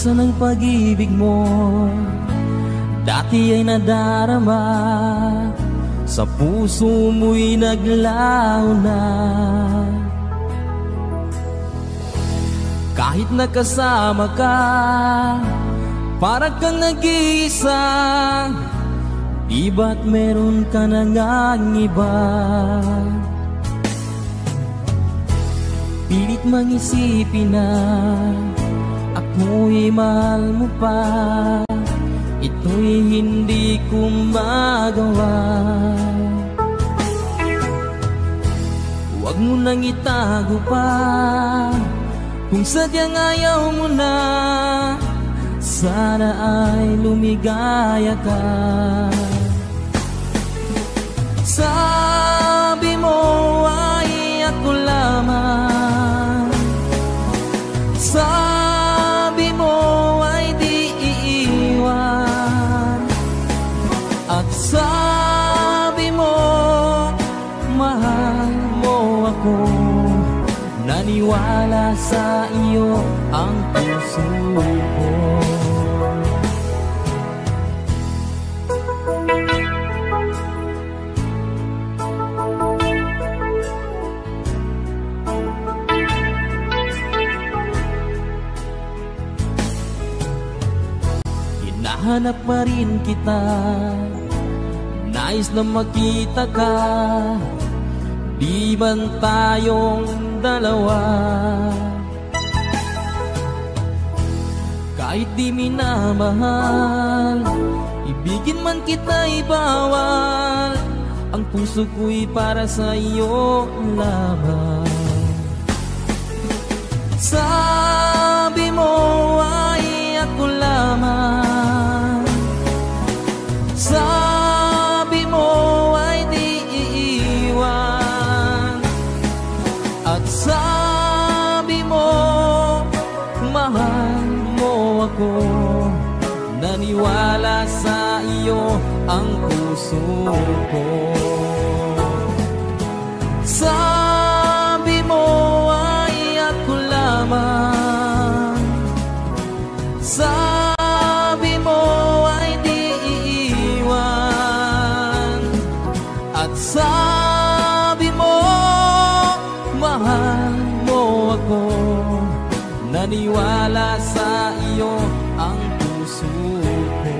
Asan ang pag-ibig mo? Dati ay nadarama, sa puso mo'y naglaho na. Kahit nakasama ka, parang kang nag-iisa. Di ba't meron ka na ngang iba? Pilit mang isipin na ako'y mahal mo pa. Ito'y hindi ko magawa. Huwag mo nang itago pa kung sadyang ayaw mo na. Sana ay lumigaya ka. Sabi mo ay ako lamang. Sabi mo ay di iiwan. At sabi mo mahal mo ako. Naniwala sa iyo ang puso ko. Hinahanap pa rin kita, nais na makita ka. Di man tayong dalawa, kahit di minamahal, ibigin man kita'y bawal. Ang puso ko'y para sa iyo lamang. Sabi mo ay ako lamang. Sabi mo ay di iiwan. At sabi mo mahal mo ako. Naniwala sa iyo ang puso ko. Sabi mo ay ako lamang. Sabi mo ay di iiwan. At sabi mo mahal mo ako. Naniwala sa iyo ang puso ko.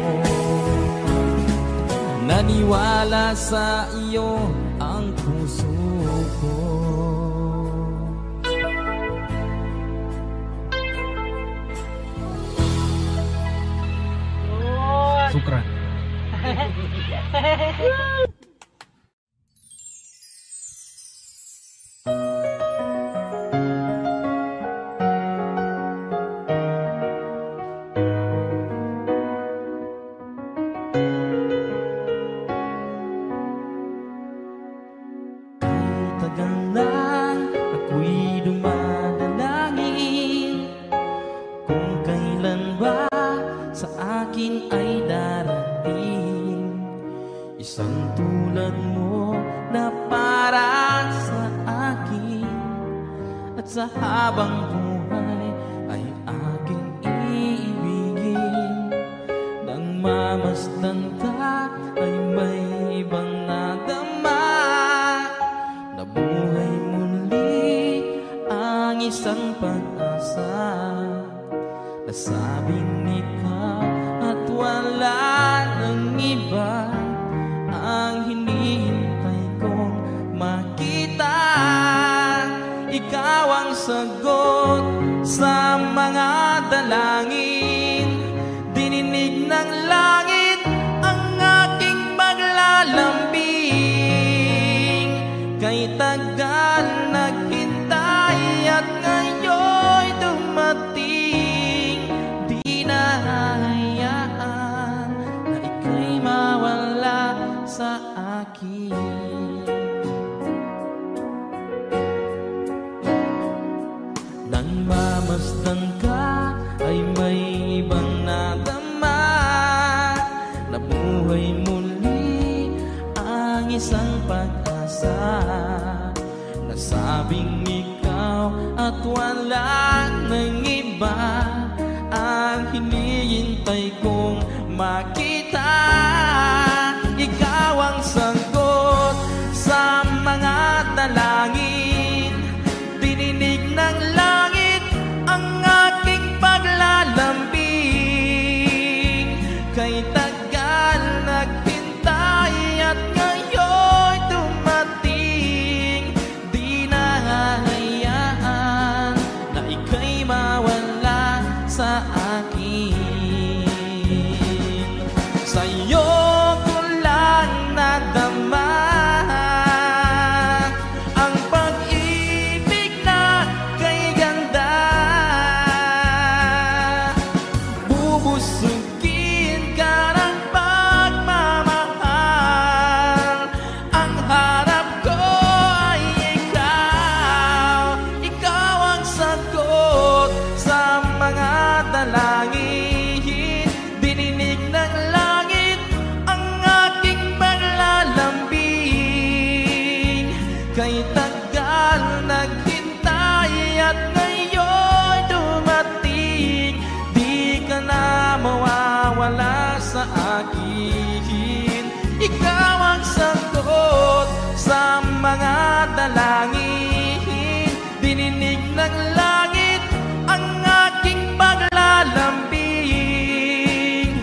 Naniwala sa iyo ang puso ko. Sukran. Sa habang buhay ay aking iibigin. Nang mamasdan ka ay may ibang nadama. Nabuhay muli ang isang pag-asa. Nasabing ikaw at wala ng iba ang hinihintay kong makita. Ikaw ang sagot sa mga dalangin. Dininig ng langit ang aking paglalambing. Kay tagal naghintay at ngayon'y dumating. Di na hayaan na ika'y mawala sa akin. Mamasdan ka ay may ibang nadama. Nabuhay muli ang isang pag-asa. Nasabing ikaw at wala ng iba ang hinihintay kong makita. Ikaw ang sagot sa mga dalangin, dininig ng langit ang aking paglalambing. Kay tagal naghintay at ngayon dumating, di na hahayaan na ika'y mawala sa akin. Sa'yo ko lang nadama ang pag-ibig na kay ganda. Bubusugin ka ng pagmamahal, ang harap ko ay ikaw. Ikaw ang sagot sa mga dalangin, dininig ng langit ang aking paglalambing. Kay tagal naghintay at ngayon dumating, di ka na mawawala sa akin. Ikaw ang sagot sa mga dalangin, dininig ng langit ang aking paglalambing.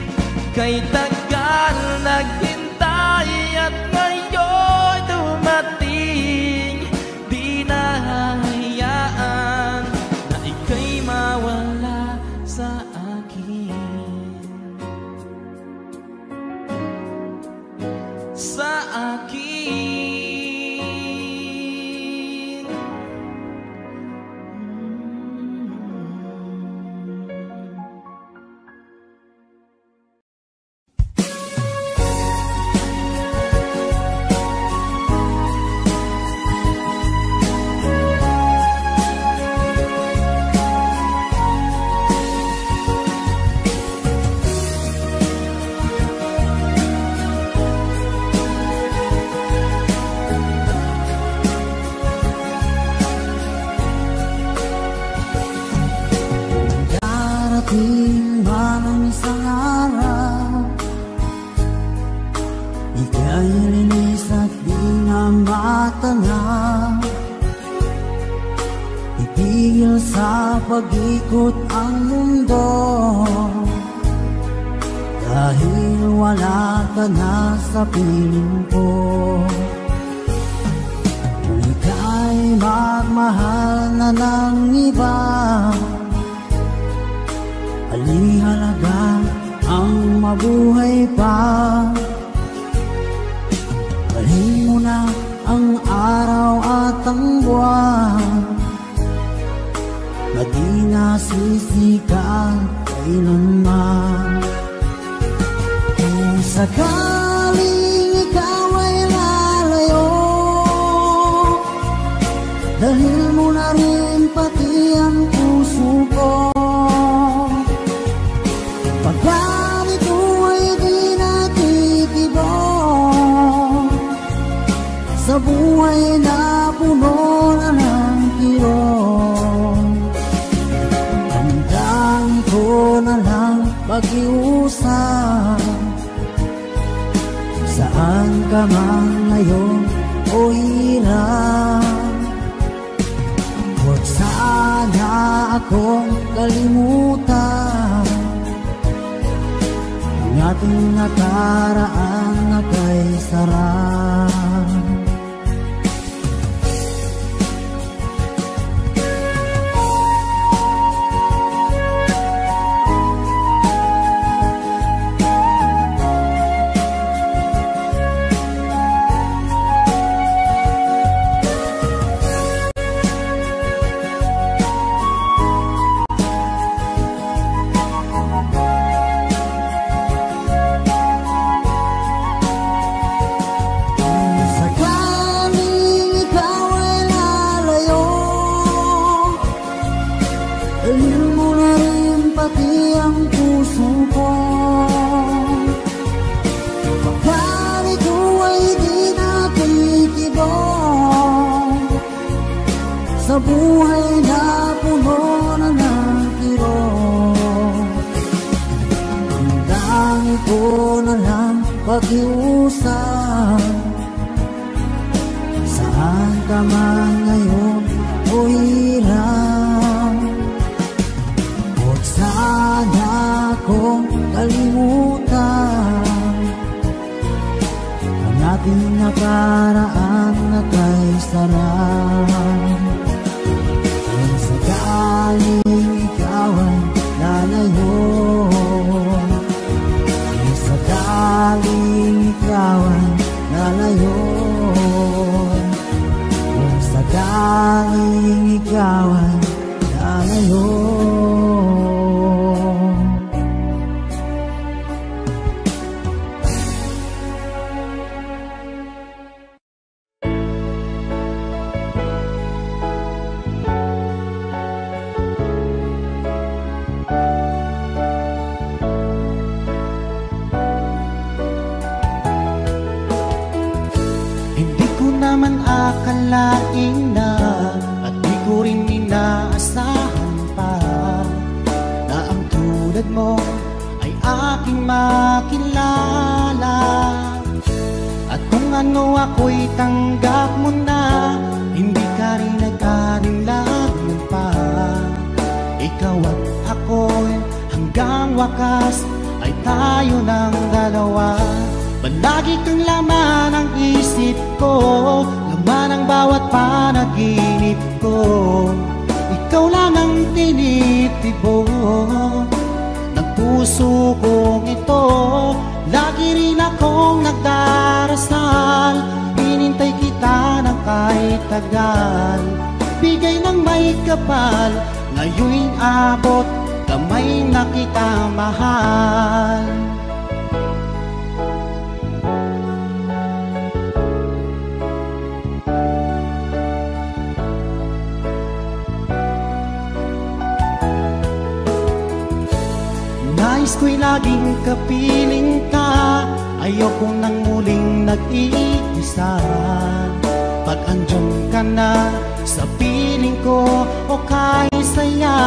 Kay tagal naghintay at ngayon dumating, di na hahayaan na ika'y mawala sa akin. Sa akin. Darating man ang isang araw, ika'y linis at di na matanaw. Itigil sa pag-ikot ang mundo, dahil wala ka na sa piling ko. Kung ika'y magmahal na ng iba, alihalaga ang mabuhay pa. Dalhin mo na ang araw at ang buwan, na di nasisikat kailanman. Kung sakaling ikaw ay lalayo, dalhin mo na rin pati ang puso ko. Pagkat ito ay di natitibok sa buhay na puno na ng kirot, tandaan ko na lang pag-iusap. Saan ka man ngayon o hirap, huwag sana akong kalimutan. Ang ating nakaraan na kay sarap. Sa Dami ko na lang pag-iusap. Saan ka man ngayon o hirap, huwag sana akong kalimutan ang ating nakaraan na kay sarap. Kung sakaling ikaw ay lalayo, kung sakaling ikaw ay lalayo, kung sakaling ikaw ay lalayo. Akalain na at di ko rin inaasahan pa na ang tulad mo ay aking makilala. At kung ano ako'y tanggap mo na, hindi ka rin nag-alinlangan pa. Ikaw at ako'y hanggang wakas ay tayo ng dalawa. Palagi kang laman ng isip ko, laman ang bawat panaginip ko. Ikaw lang ang tinitibo ng puso kong ito. Lagi rin akong nagdarasal, hinintay kita ng kahit tagal. Bigay ng may kapal, ngayon'y abot, kamay na kita mahal. Nais ko'y laging kapiling ka, ayoko nang muling nag-iisa. Pag andyan ka na sa piling ko o kay saya.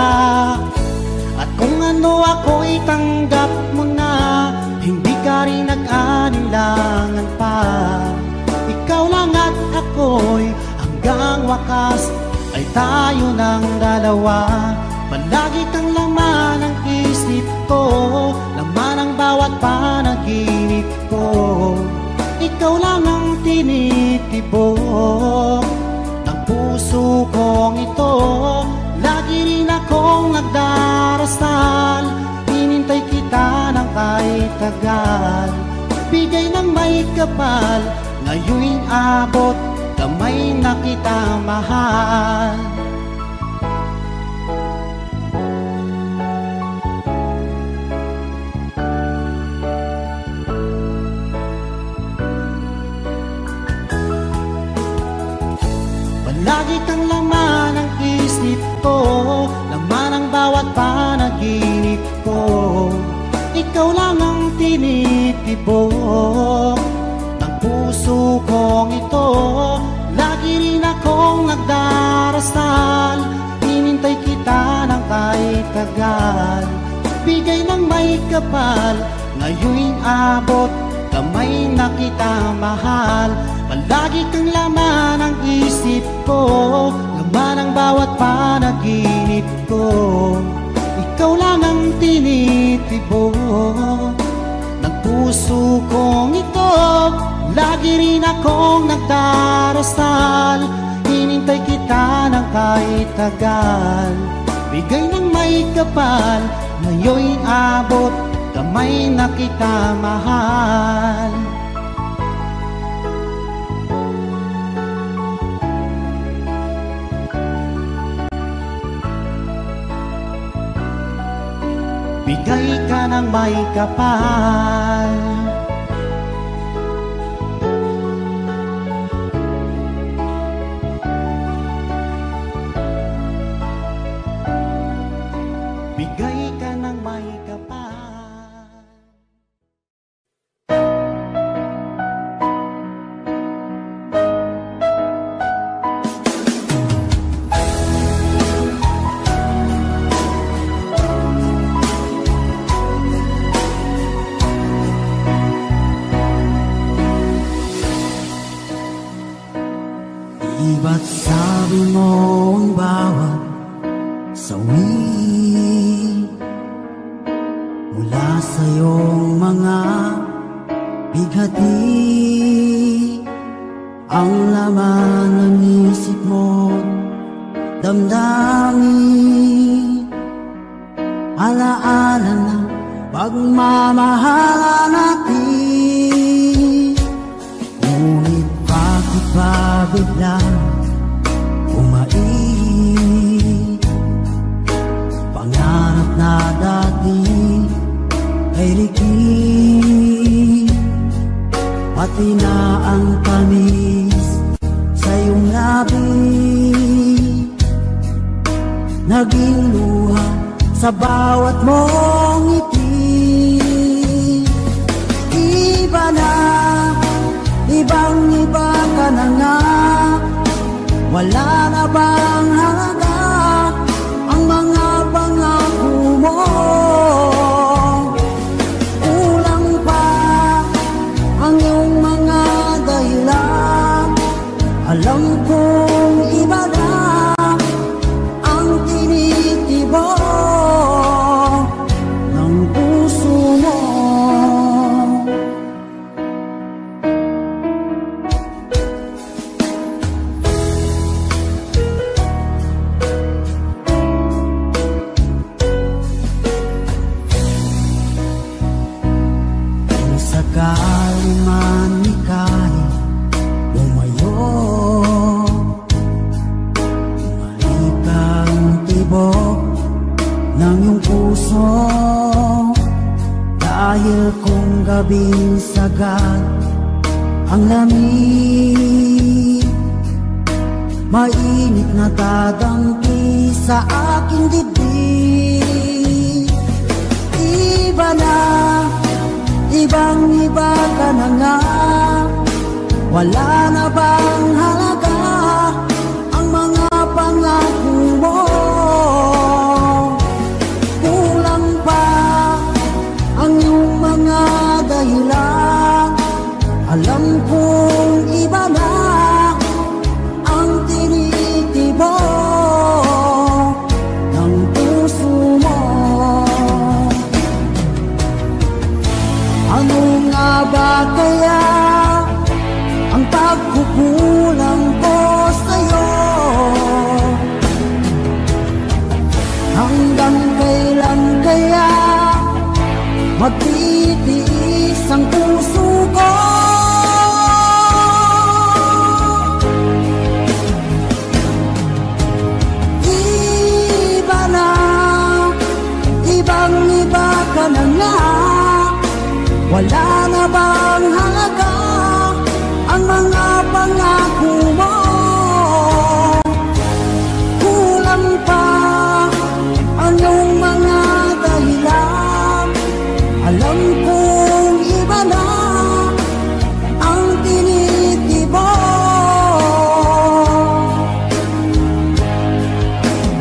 At kung ano ako'y tanggap mo na, hindi ka rin nag-alinlangan pa. Ikaw lang at ako'y hanggang wakas ay tayo ng dalawa. Palagi kang laman ng isip ko, laman ang bawat panaginip ko. Ikaw lang ang tinitibok ng puso kong ito. Lagi rin akong nagdarasal, hinintay kita ng kahit tagal. Bigay ng may kapal, ngayon'y abot, kamay na kita mahal. Lagi kang laman ng isip ko, laman ang bawat panaginip ko. Ikaw lang ang tinitibok ng puso kong ito. Lagi rin akong nagdarasal, hinintay kita ng kahit tagal. Bigay ng may kapal, ngayon'y abot, kamay na kita mahal. Palagi kang laman ng isip ko, laman ang bawat panaginip ko. Ikaw lang ang tinitibo ng puso kong ito. Lagi rin akong nagdarasal, hinintay kita ng kahit tagal. Bigay ng may kapal, ngayon'y abot, kamay na kita mahal. Bigay ka ng may kapal. Bigay ka ng may kapal. At sabi mo ang bawat sawi mula sa iyong mga bighati, ang laman ng isip mo, damdamin, alaala ng pagmamahalan natin. Ngunit bakit ba biglang umait? Pangarap na dati ay ligid, pati na ang tamis sa iyong labi, naging luha sa bawat mong ngiti. Iba na, ibang-iba ka na nga, wala na bang halaga ang mga pangako mo? Kulang pa ang iyong mga dahilan, alam kong iba na ang tinitibok ng puso mo. Sakali man ika'y lumayo, malikang tibok ng iyong puso, dahil kung gabing sagad ang lamig, mainit na dadangki sa aking dibdib. Iba na, ibang-iba ka na nga, wala na bang halaga ang mga pangako mo? Kulang pa ang iyong mga dahilan, alam kong iba na ang tinitibok ng puso mo. Ano nga ba kaya ang pagkukulang ko sa'yo? Hanggang kailan kaya magtitiis ang puso ko? Iba na, ibang-iba ka na nga, wala na bang halaga ang mga pangako mo? Kulang pa ang iyong mga dahilan, alam kong iba na ang tinitibok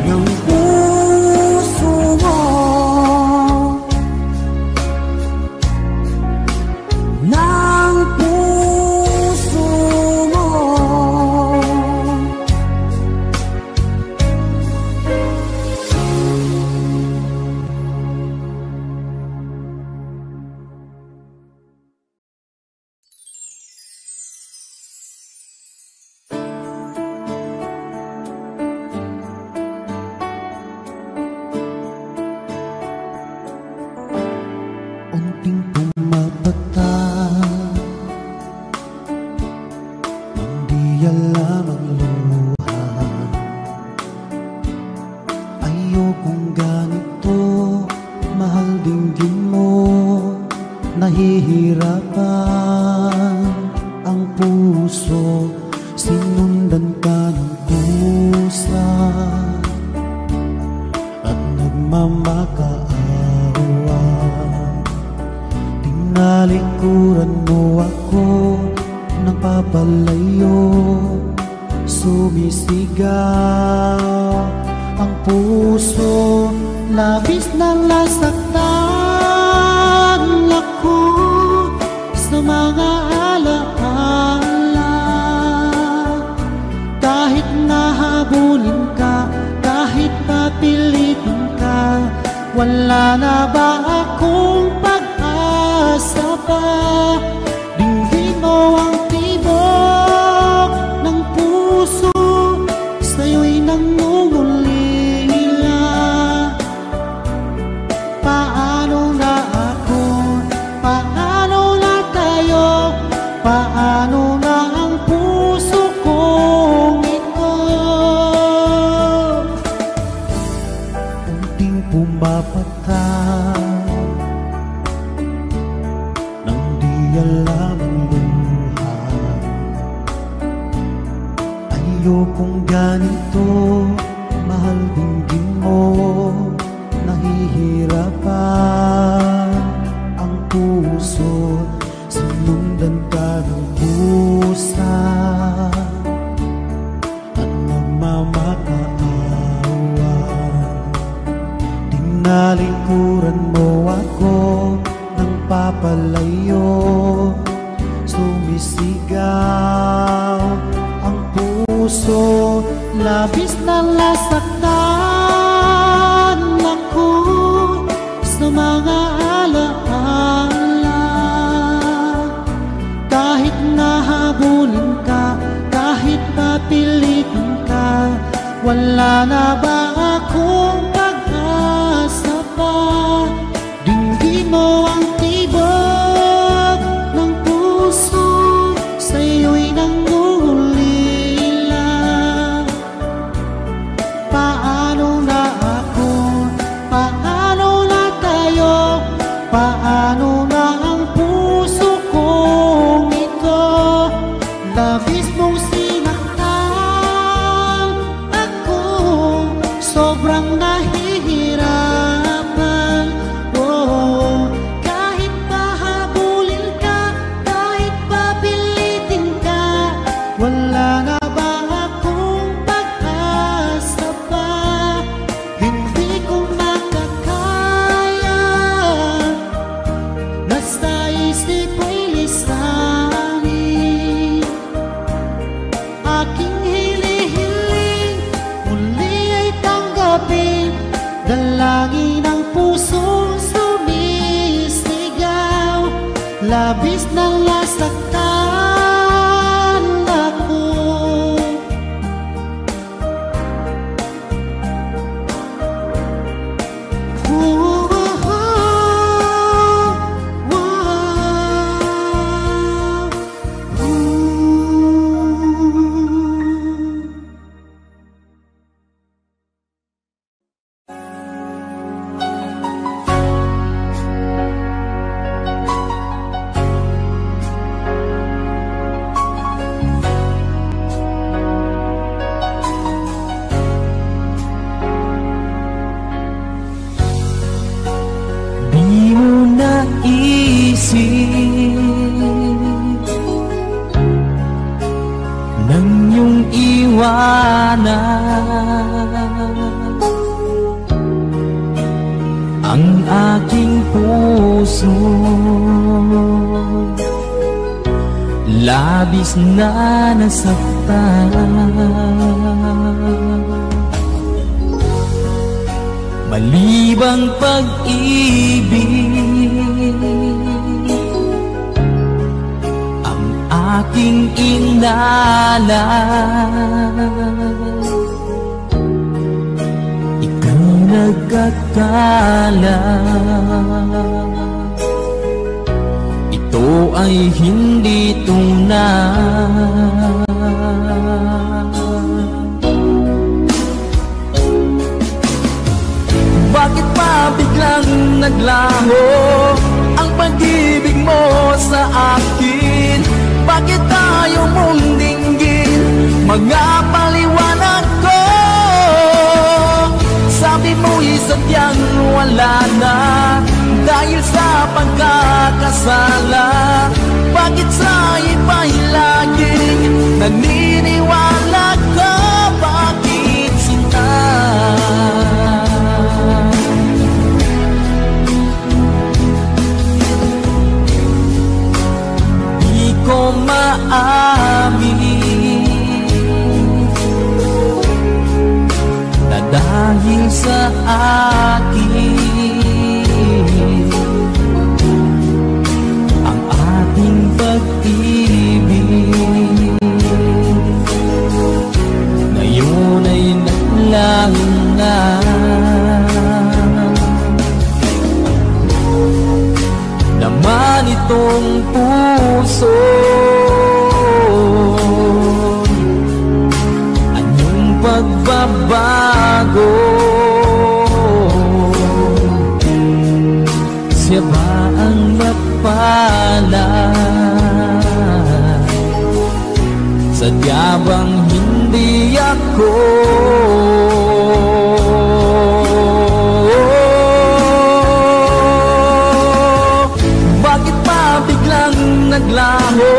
ng puso mo. Ng puso mo. Unting pumapata, hindi alam ang luha. Ayokong ganito, mahal dinggin mo, nahihirapan ang puso, sinundan ka ng kusa at nagmamakaawa. Tinalikuran mo ako ng papalayo, sumisigaw ang puso, labis na nasaktan ako sa mga alaala. Kahit Wala na ba akong pag-asa pa? Dinggin mo ang tibok ng puso, sa'yo'y nangungulila. Paano na ako? Paano na tayo? Paano na ang puso kong ito? Unting pumapatay nang di alam ang luha. Ayokong ganito, mahal dinggin mo. Nahihirapan ang puso, sinundan ka ng pusa at nagmamakaawa. Tinalikuran mo ako ng papalayo, sumisigaw ang puso, labis na nasaktan ako sa mga alaala. Kahit nahabulin ka, kahit papilitin ka, wala na ba akong pag-asa pa? Dinggin mo ang tibok ng puso, sa'yo'y nangungulila. Paano na ako? Paano na tayo? Paano na ang puso kong ito? Labis mong sinaktan ako, sobrang nahihirapan. Oh, kahit pahabulin ka, kahit papilitin ka, wala na ba akong pag-asa pa? Hindi ko makakaya, nasa isip ko'y lisanin. Aking hinihiling, muli ay tanggapin, dalangin ng pusong sumisigaw. Labis na nasaktan ako. Di mo naisip nang iyong iwanan ang aking puso, labis na nasaktan. Malibang pag-ibig ang aking inalan. Ikaw nagkakala, ito ay hindi tunay. Bakit pa biglang naglaho ang pag-ibig mo sa akin? Bakit tayo mong dinggin mga paliwanag ko? Sabi mo'y sadyang wala na dahil sa pagkakasala. Bakit sa iba'y laging naniniwala ka? Bakit sinta? Ko maamin na dahil sa akin puso. Anyong pagbabago, siya ba ang napalad? Sadya bang hindi ako? Bakit pa biglang naglaho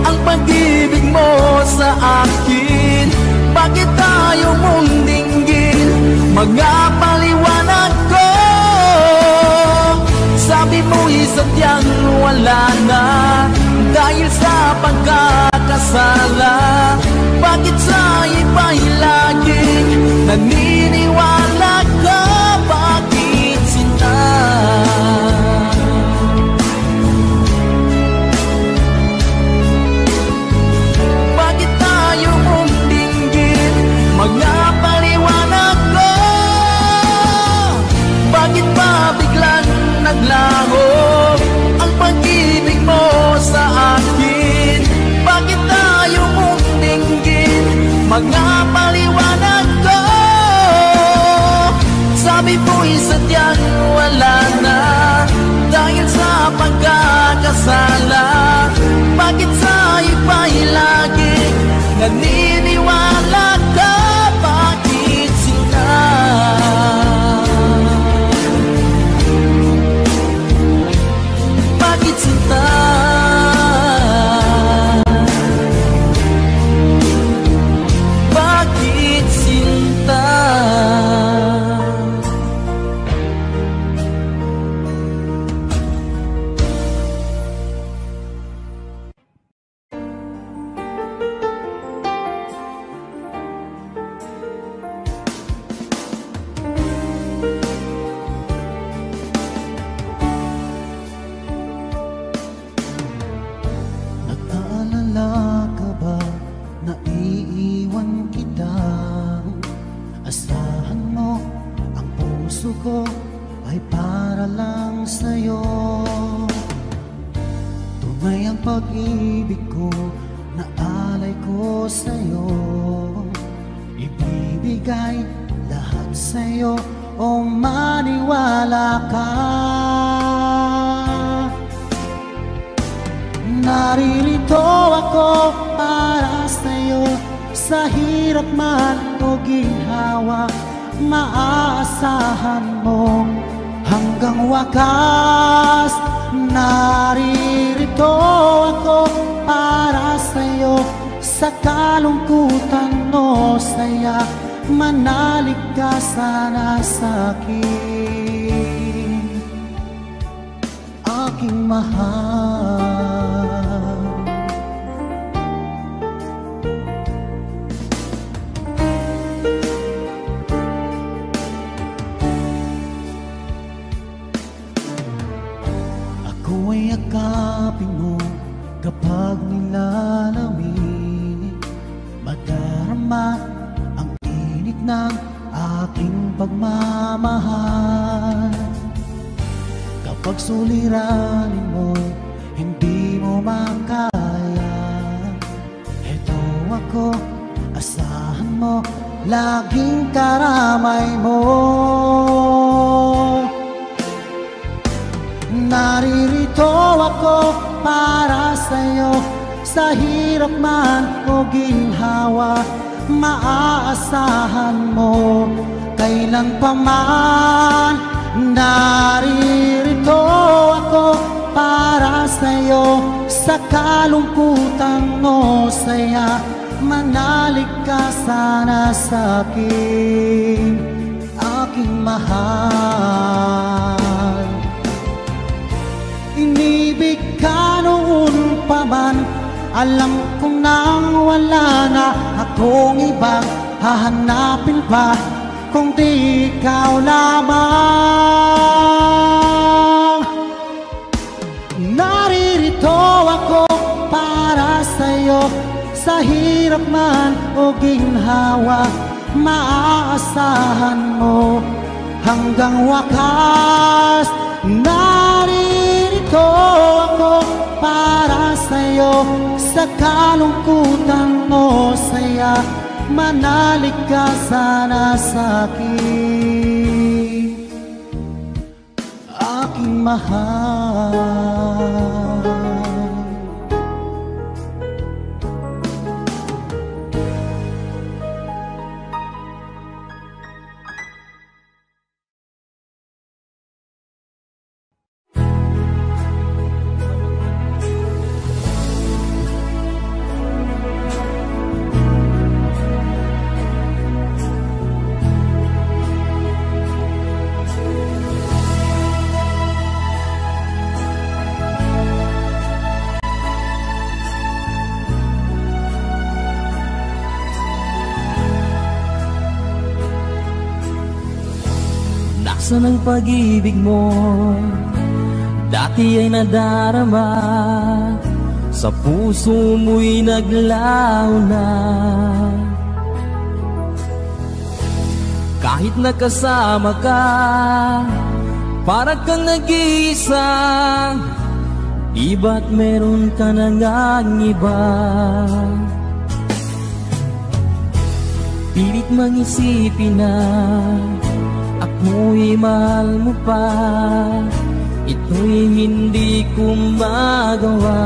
ang pag-ibig mo sa akin? Bakit tayo mong dinggin mga paliwanag ko? Sabi mo'y sadyang wala na dahil sa pagkakasala. Bakit sa iba'y laging naniniwala ka? Bakit sinta? Bakit tayo mong dinggin mga paliwanag ko? Bakit pa biglang naglaho ang pag-ibig mo sa akin? Bakit tayo mong dinggin mga paliwanag ko? Sabi mo'y sadyang wala na dahil sa pagkakasala. Bakit sa iba'y laging naniniwala ka? Bakit sila? Bakit sinta? Bakit sinta? Nag-aalala ka ba na iiwan kita? Asahan mo, ang puso ko ay para lang sa'yo. Tunay ang pag-ibig ko na alay ko sa'yo. Ibibigay lahat sa'yo o maniwala ka. Naririto ako para sa'yo, sa hirap man o ginhawa. Maaasahan mo hanggang wakas. Naririto ako para sa'yo, sa kalungkutan o saya. Manalig ka sana sa'kin, aking mahal. Ako ay yakapin mo kapag nilalamig. Madarama ang init ng aking pagmamahal. Kapag suliranin mo'y hindi mo makaya, eto ako, asahan mo, laging karamay mo. Naririto ako para sa'yo, sa hirap man o ginhawa. Maaasahan mo kailan pa man. Naririto ako para sa'yo, sa kalungkutan o saya. Manalig ka sana sa'kin, aking mahal. Inibig ka noon pa man, alam ko nang wala na akong ibang hahanapin pa, kung di ikaw lamang. Naririto ako para sa'yo, sa hirap man o ginhawa. Maaasahan mo hanggang wakas. Naririto ako tayo sa kalungkutan o saya. Manalig ka sana sa'kin, aking mahal. Nasaan ang pag-ibig mo? Dati ay nadarama, sa puso mo'y naglaho na. Kahit nakasama ka, para kang nag-iisa. Di ba't meron ka na ngang iba? Pilit mang-isipin na ako'y mahal mo pa, ito'y hindi ko magawa.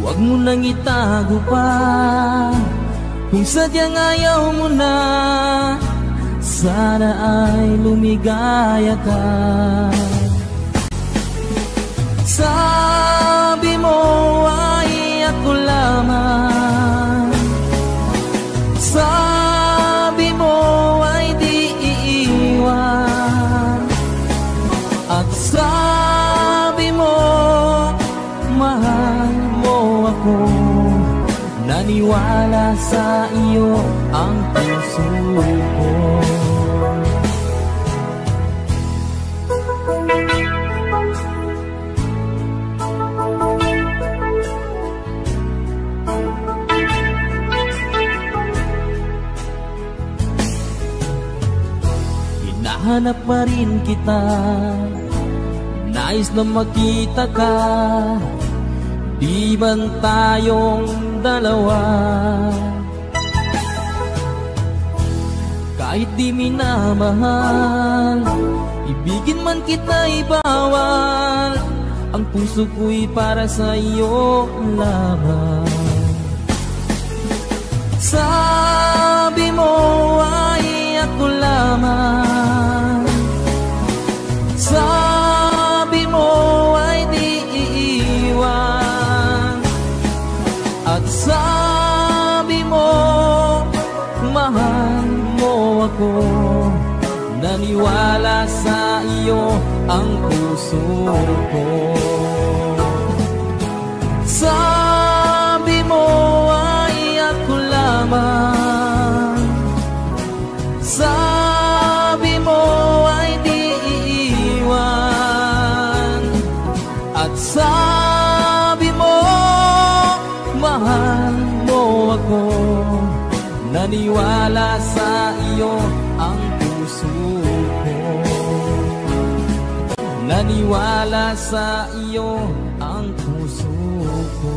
Huwag mo nang itago pa, kung sadyang ayaw mo na, sana ay lumigaya ka. Sabi mo ay ako lamang, sabi mo ay di iiwan, at sabi mo mahal mo ako. Naniwala sa iyo ang puso ko. Hinahanap pa rin kita, nais na makita ka. Di ban tayong dalawa? Kahit di minamahal, ibigin man kita'y bawal. Ang puso ko'y para sa iyo lamang. Sabi mo ay ako lamang, sabi mo ay di iiwan, at sabi mo mahal mo ako. Naniwala sa iyo ang puso ko. Sabi mo ay ako lamang, sabi mo ay di iiwan, at sabi mo mahal mo ako. Naniwala sa iyo ang puso ko. Naniwala sa iyo ang puso ko.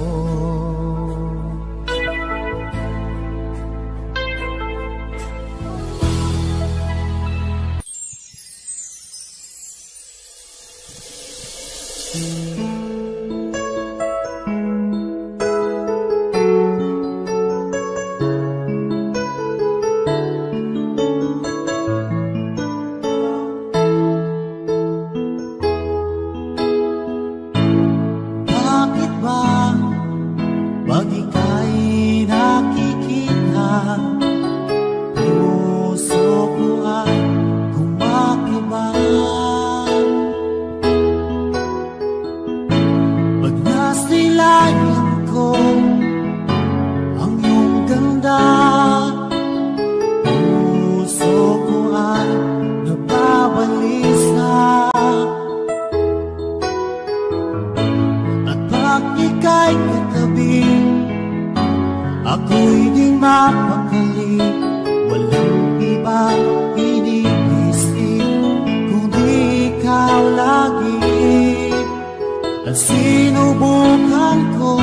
at sinubukan ko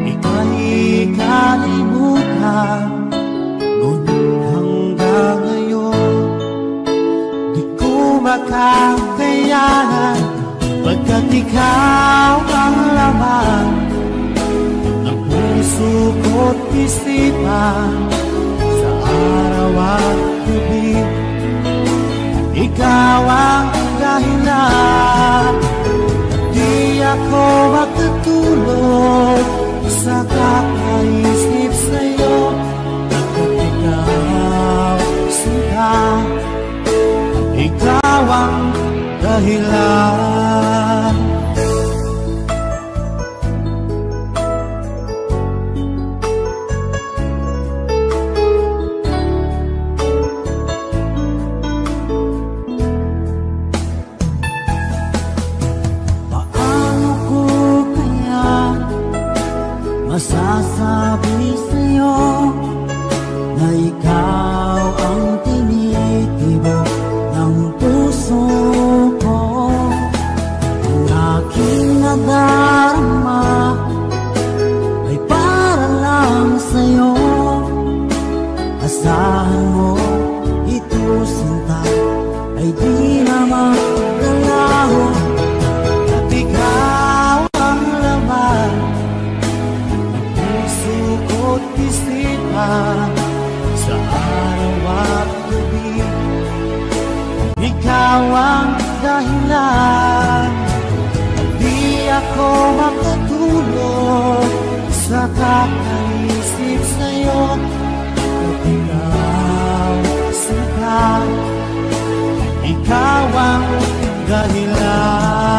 ika'y kalimutan. Ngunit hanggang ngayon di ko makakayanan, pagkat ikaw ang laman ng puso ko't isipan. Sa araw at gabi, ikaw ang dahilan. Di ako makatulog sa kakaisip sa'yo, pagkat ikaw sinta, ikaw ang dahilan. Masasabi sa'yo na ikaw ang tinitibok ng puso ko. Ang aking nadarama ay para lang sa'yo. Asahan mo ito, sinta, ay di na magdalaho. At ikaw ang laman ko't isipan. Sa araw at gabi, ikaw ang dahilan. Di ako makatulog sa kakaisip sa'yo, at ikaw sinta, ikaw ang dahilan.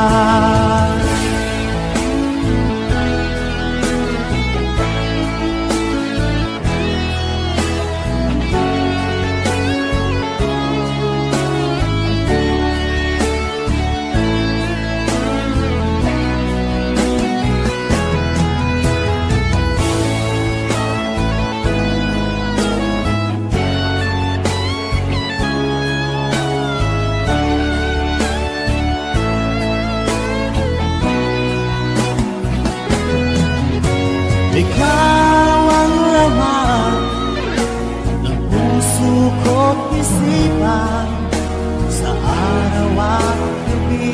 Ikaw ang laman ng puso ko't isipan. Sa araw at gabi,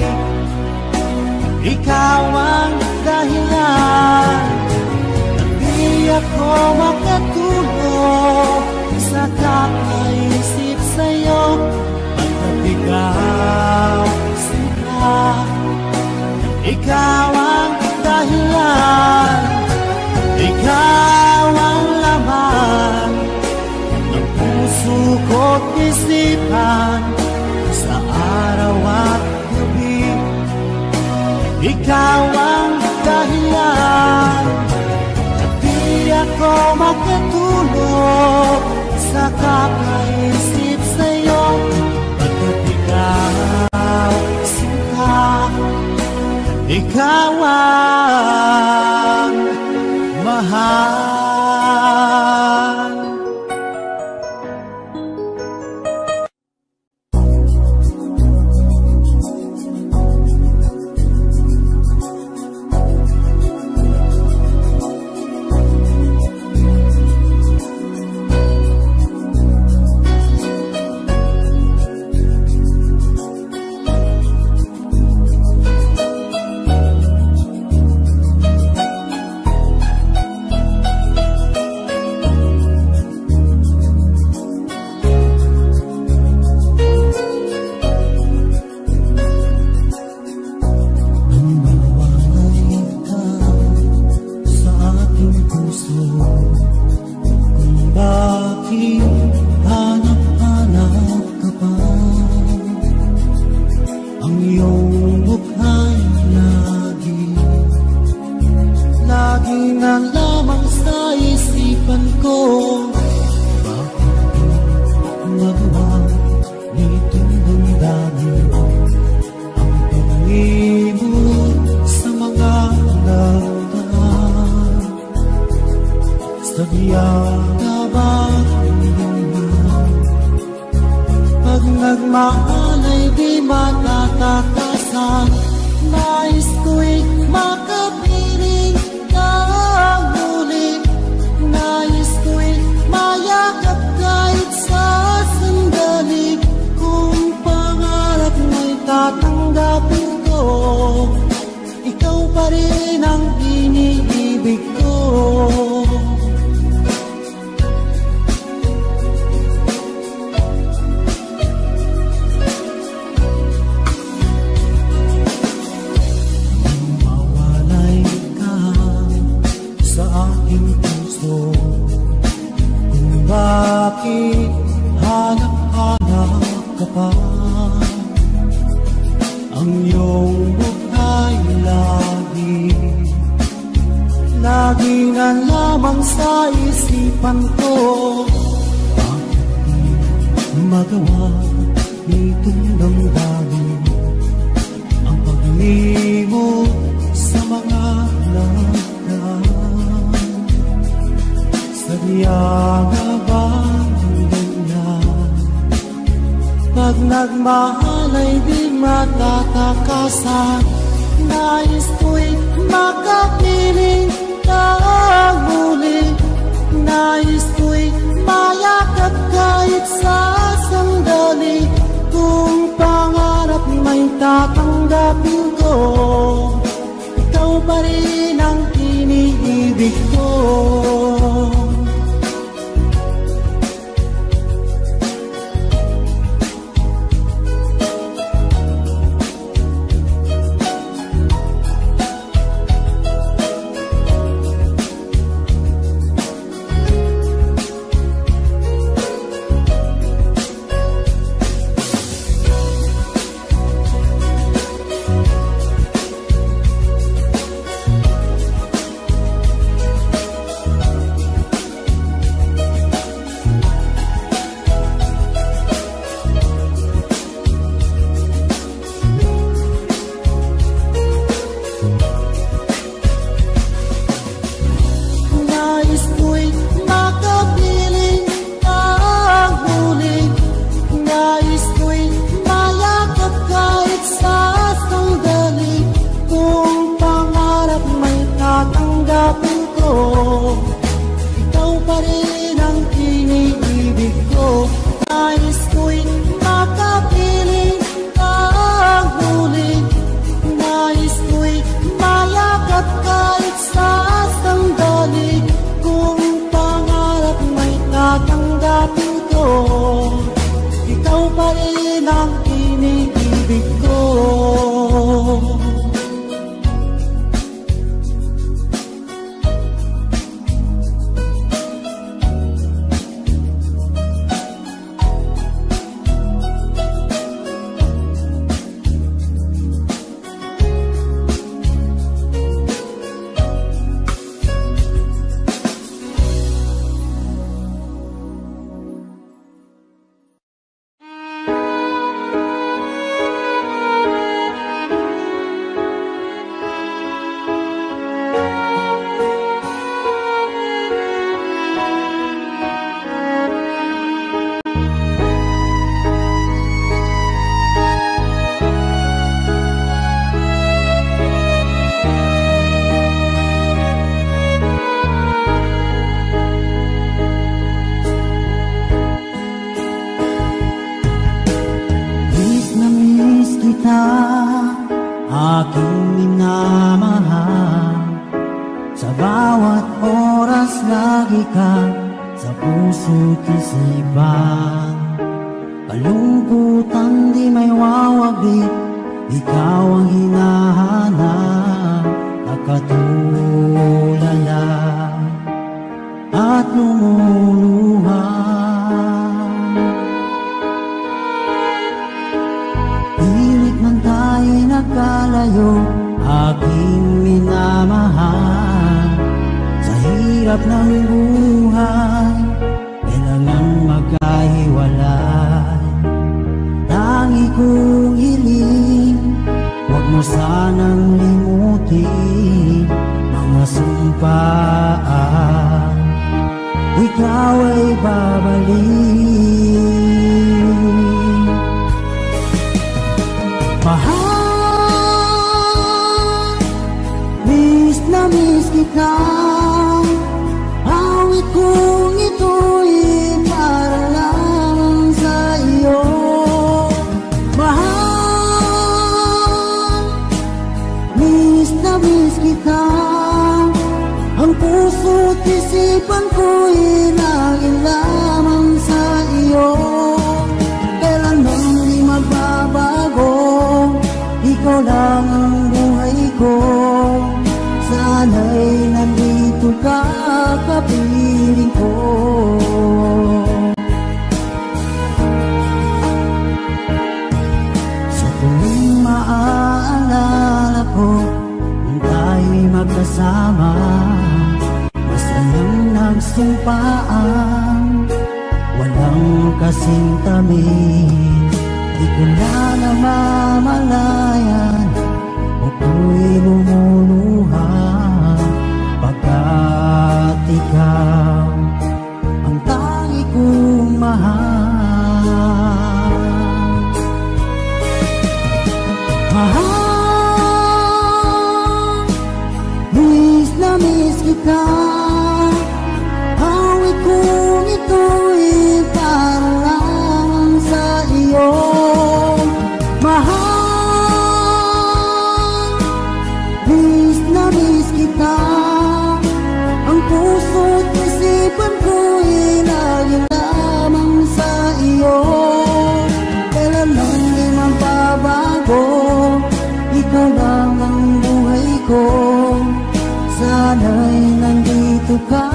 ikaw ang dahilan. At di ako makatulog sa kakaisip sa'yo, pagkat ikaw sinta, ikaw ang dahilan. Ikaw ang laman ng puso ko't isipan. Sa araw at gabi, ikaw ang dahilan. At di ako makatulog sa kakaisip sa'yo, pagkat ikaw sinta, ikaw ang mahal. Pag nagmahal ay di matatakasan, nais tatanggapin ko. Ikaw pa rin ang iniibig ko. Mawalay ka sa aking puso, kung bakit hanap-hanap ka pa. Ang iyong buhay lagi na lamang sa isipan ko. Bakit di magawa nitong damdamin ang paglimot sa mga lagdan? Sadya nga ba ganyan? Pag nagmahal ay di matatakasan. Nais ko'y makapiling kang muli. Nais ko'y mayakap kahit sa sandali. Kung pangarap may tatanggapin ko, ikaw pa rin ang iniibig ko. Aking minamahal, sa bawat oras lagi ka sa puso't isipan. Kalungkutan di may wawaglit, ikaw ang hinahanap. Nakatulala at lumuluha. Pilit man tayo'y nagkalayo, aking minamahal. Sa hirap ng buhay, kailangan magkahiwalay. Tangi kong hiling, huwag mo sanang limutin mga sumpaan. Ikaw ay babalik. Mahal, miss na miss kita. Awit kong ito'y para lang sa iyo. Mahal, ikaw lang ang buhay ko. Sana'y nandito ka, kapiling ko. Sa tuwing maaalala ko kung tayo'y magkasama, masayang nagsumpaan, walang kasing tamis. Di ko na namamalayan, ako'y lumuluha, pagkat ikaw ang tangi kong mahal. Mahal, miss na miss kita. Hawig kong ito'y para lang sa iyo. Mahal, miss na miss kita. Ang puso't isipan ko'y lagi lamang sa iyo. Kailanman di magbabago, ikaw lang ang buhay ko. Sana'y nandito ka,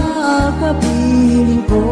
kapiling ko.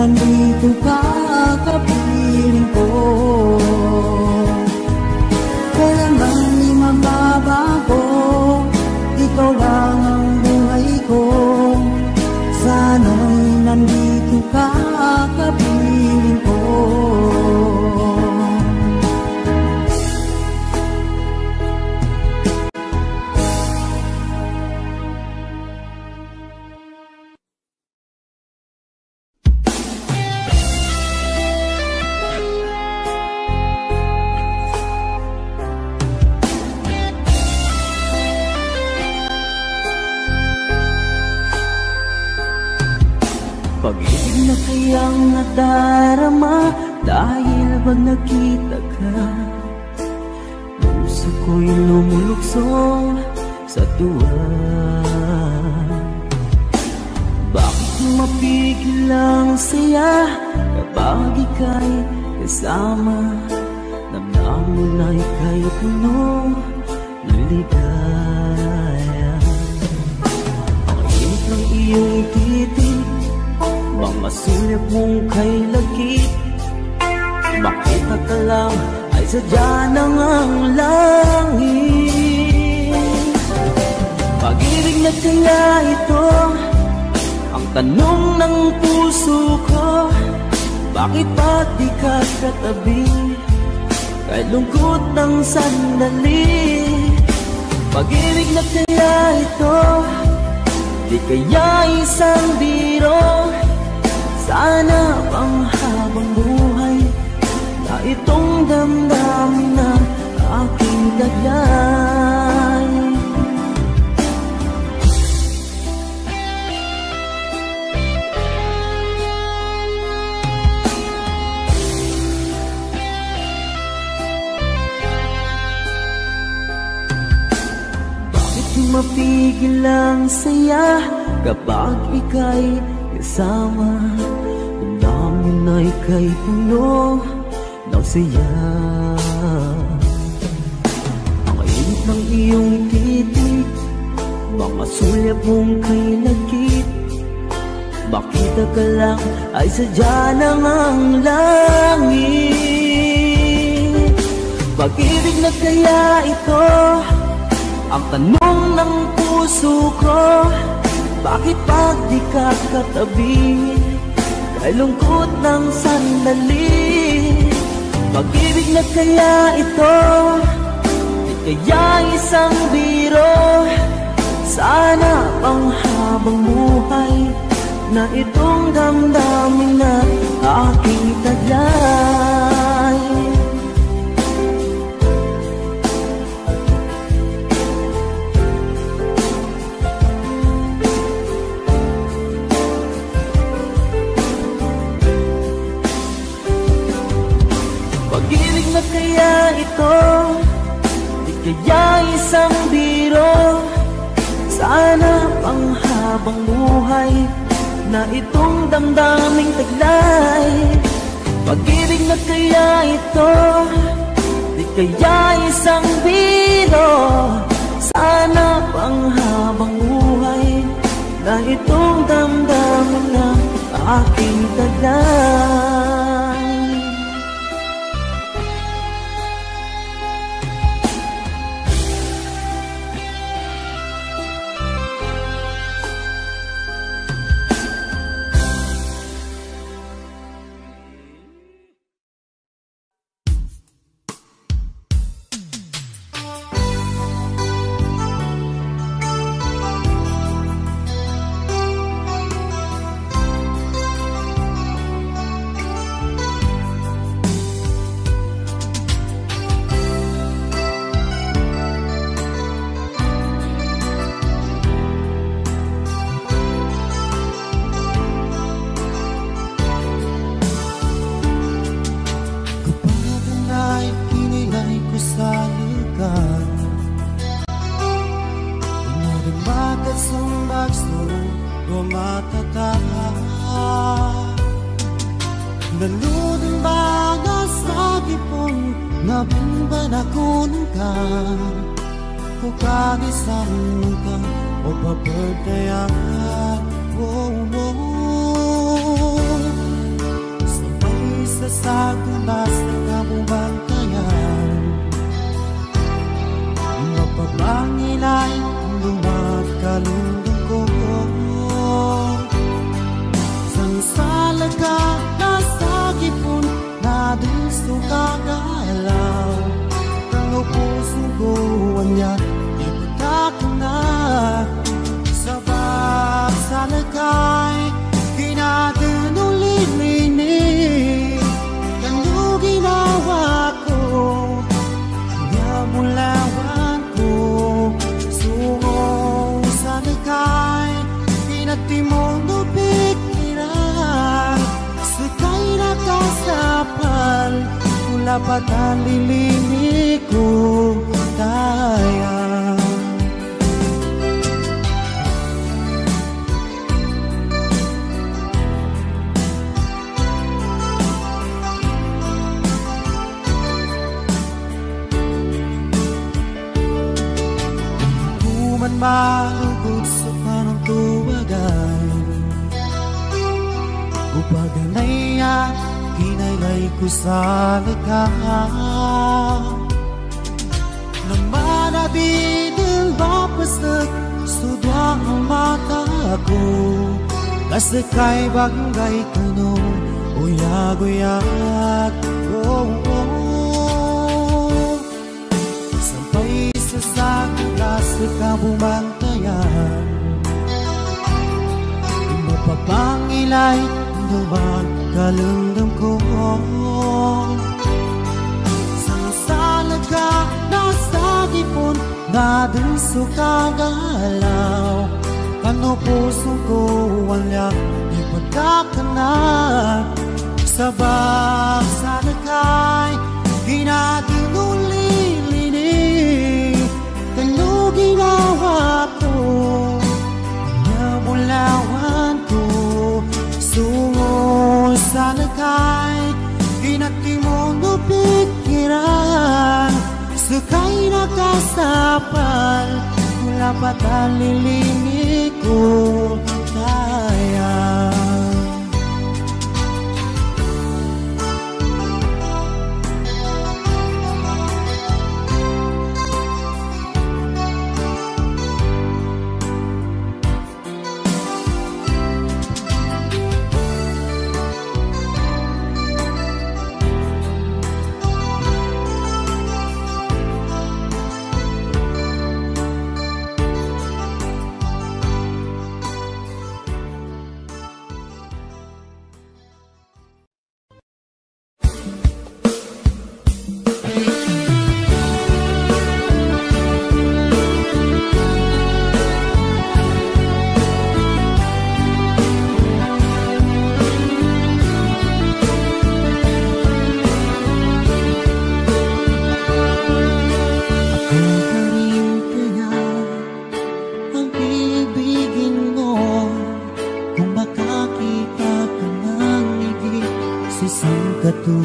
Nandito ka, kapiling ko. Kailanman di magbabago, ikaw lang ang buhay ko. Sana'y nandito ka, kapiling ko. Pag-ibig na kayang nadarama dahil ba nakita ka? Puso ko'y lumuluksong sa tuwa. Bakit mapigil ang saya kapag ika'y kasama? Damdamin na ika'y puno ng ligaya. Ang init ng iyong titig, mga sulyap mong kay lagkit. Makita ka lang ay sadya ng ang langit. Pag-ibig na kaya ito ang tanong ng puso ko. Bakit pa di ka katabi kahit lungkot ng sandali? Pag-ibig na kaya ito, di kaya isang biro. Sana pang habang buhay na itong damdamin na aking taglay. Bakit mapigil ang saya kapag ika'y kasama? Damdamin na ika'y puno ng saya. Ang init ng iyong titig, mga sulyap mong kay lagkit. makita ka lang ay sadya ng ang langit. Pag-ibig na kaya ito ang tanong ng puso ko. Bakit pag di ka katabi ay lungkot ng sandali? Pag-ibig na kaya ito, di kaya isang biro. Sana pang habang buhay na itong damdamin na aking taglay. Pag-ibig na kaya ito, di kaya isang biro. Sana pang habang buhay na itong damdaming taglay. Pag-ibig na kaya ito, di kaya isang biro. Sana pang habang buhay na itong damdamin na aking taglay. Dapat ang lilini ko kaya. Kuman malugod sa parang tuwagan, upaganay kinaylay ko sa lakas na manabidil mapasag sudwa ang mata ko kasi kay bagay tanong uyag-uyag sampay sa saklas sa kabumantayan mapapangilay dumag kalundam ko sangsala ka nasa gipon na dun sa kagalaw kano puso ko wala ipagkakana sa bagsana kay ginadinulilini kano ginawa ko namulawan ko sungo sana kay pinagtimong pikiran sakay nakasapal kung lapat ang lilingi ko kaya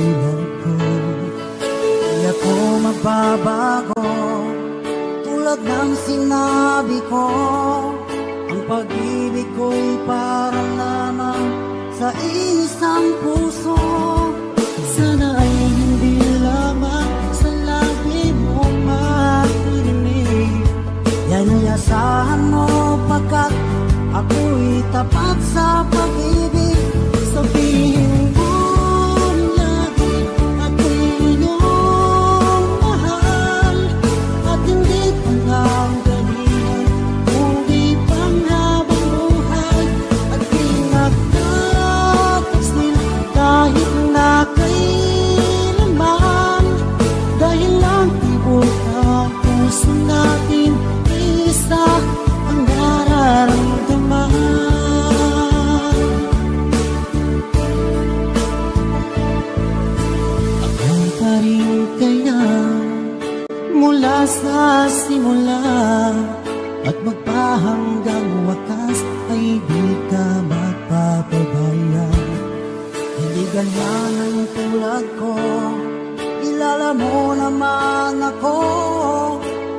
tulad ko. Di ako magbabago, tulad ng sinabi ko. Ang pag-ibig ko'y para lamang sa isang puso. Sana ay hindi lamang sa labi mo marinig. Yan ay asahan mo pagkat ako'y tapat sa pag-ibig. Sabihin mo lagi ako'y iyong mahal, at hindi pa lang ganyan, kundi pang habang buhay. At di nagtataksil kahit na kailanman, dahil lang tibok ang puso natin, isa ang nararamdaman. Ako pa rin kaya mula sa simula, at magpahanggang wakas ay di ka magpapabaya. Hindi ganyan ang tulad ko, kilala mo naman ako.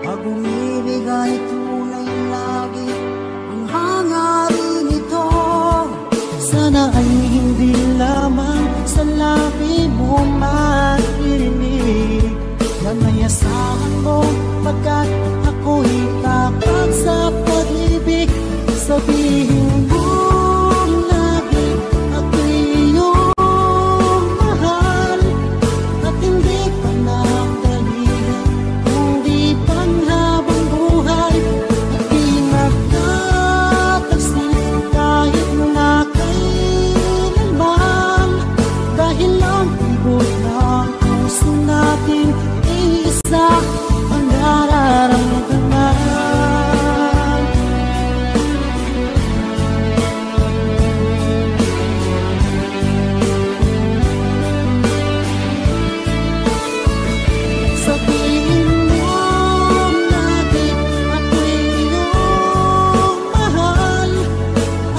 Pag umibig ay tunay lagi ang hangarin ito. Sana ay hindi lamang sa labi mo marinig. Yan ay asahan mo pagkat ako'y tapat sa pag-ibig. Sabihin mo lagi ako'y iyong mahal, at hindi pa lang ganyan, kundi pang habang buhay. At di nagtataksil kahit na kailanman, dahil lang tibok ng puso natin, isa ang nararamdaman. Sabihin mo lagi ako'y iyong mahal,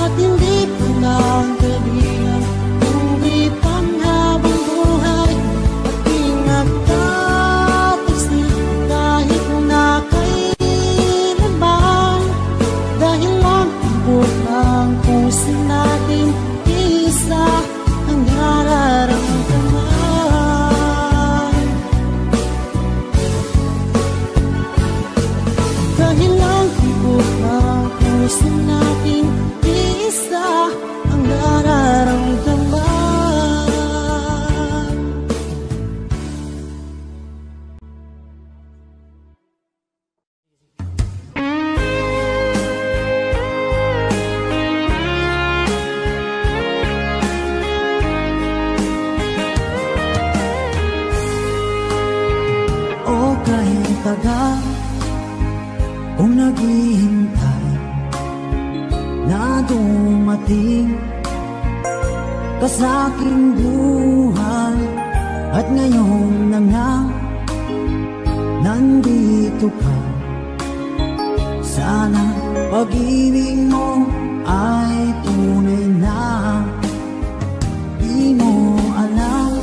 at hindi pa lang ganyan, kundi pang habang buhay. At di nagtataksil kahit na kailanman, dahil lang tibok ng puso natin, isa ang nararamdaman. Dahil lang tibok ng puso natin, isa ang nararamdaman. O kahit tagal kung naghihintay na dumating ka sa aking buhay, at ngayon na nga nandito ka. Sana pag-ibig mo ay tunay na. Di mo alam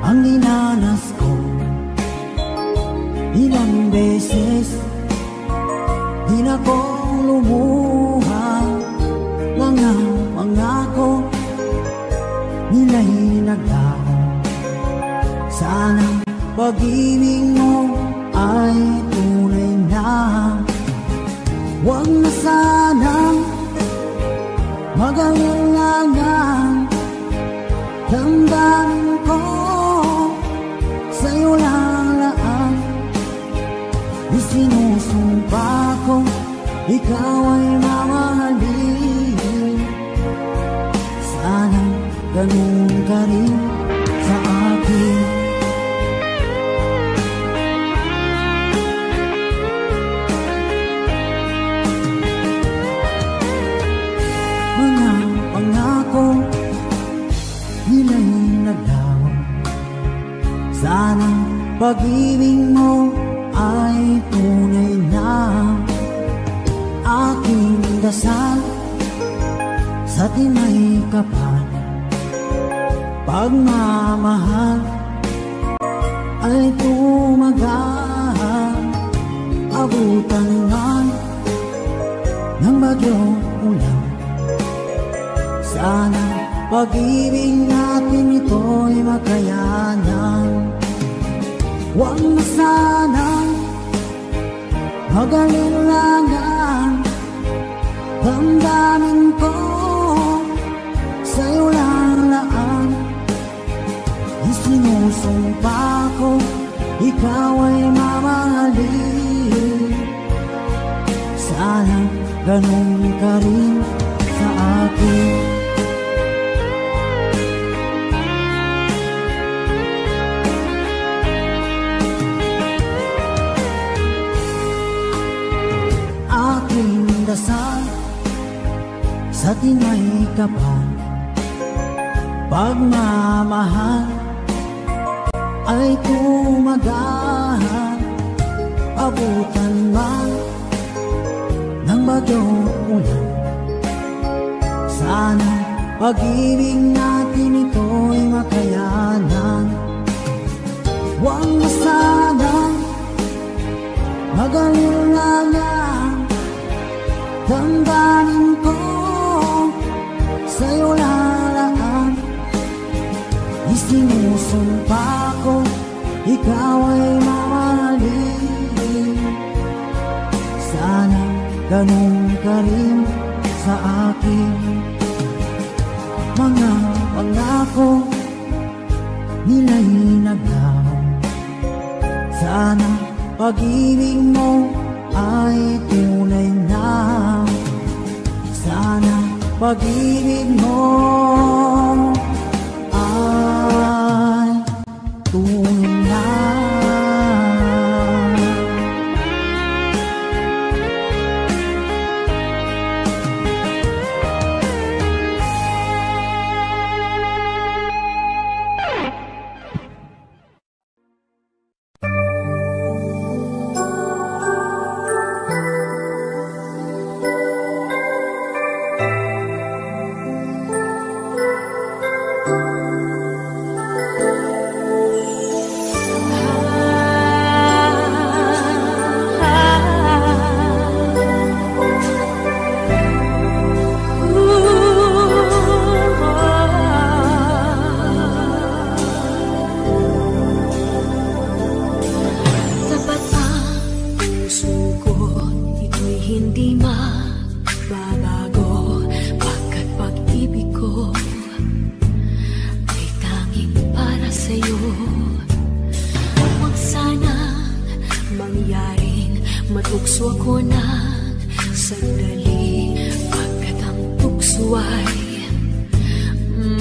ang dinanas ko, ilang beses din akong lumuha. Mga pangako nila'y naglaho. Sana pag-ibig mo ay tunay na. Huwag na sanang mag-alinlangan. Damdamin ko sa'yo lang laan. Isinusumpa ko ikaw ay mamahalin. Sana ganun ka rin sa akin. Mga pangako nila'y naglaho. Sana pag-ibig mo ay tunay na. Aking dasal sa tinay kapal, pagmamahal ay tumagal. Abutan man ng bagyong ulan, sana pag-ibig natin ito'y makayanan. Huwag na sanang mag-alilangan, damdamin ko sa'yo lang laan. Isinusumpa ko, ikaw ay mamahalin. Sana ganun ka rin sa akin. Aking dasal sa tinay kapal, pagmamahal ay tumagal. Abutan man ng bagyong ulan, sana pag-ibig natin ito'y makayanan. Huwag na sanang mag-alilangan, damdamin ko sa'yo lalaan. Isinusumpa ko, ikaw ay mamahalin. Sana ganun ka rin sa akin. Mga pangako nila'y naglaho, sana pag-ibig mo ay tunay na. Sana pag-ibig mo ay tunay na.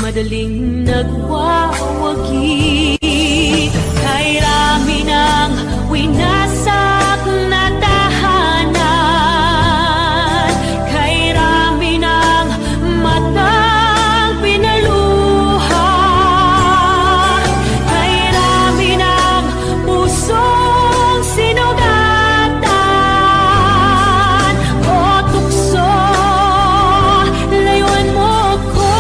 Madaling nagwawagi, kay rami ng winasak na tahanan, kay rami ng matang pinaluha, kay rami ng pusong sinugatan. O tukso, layuan mo ko.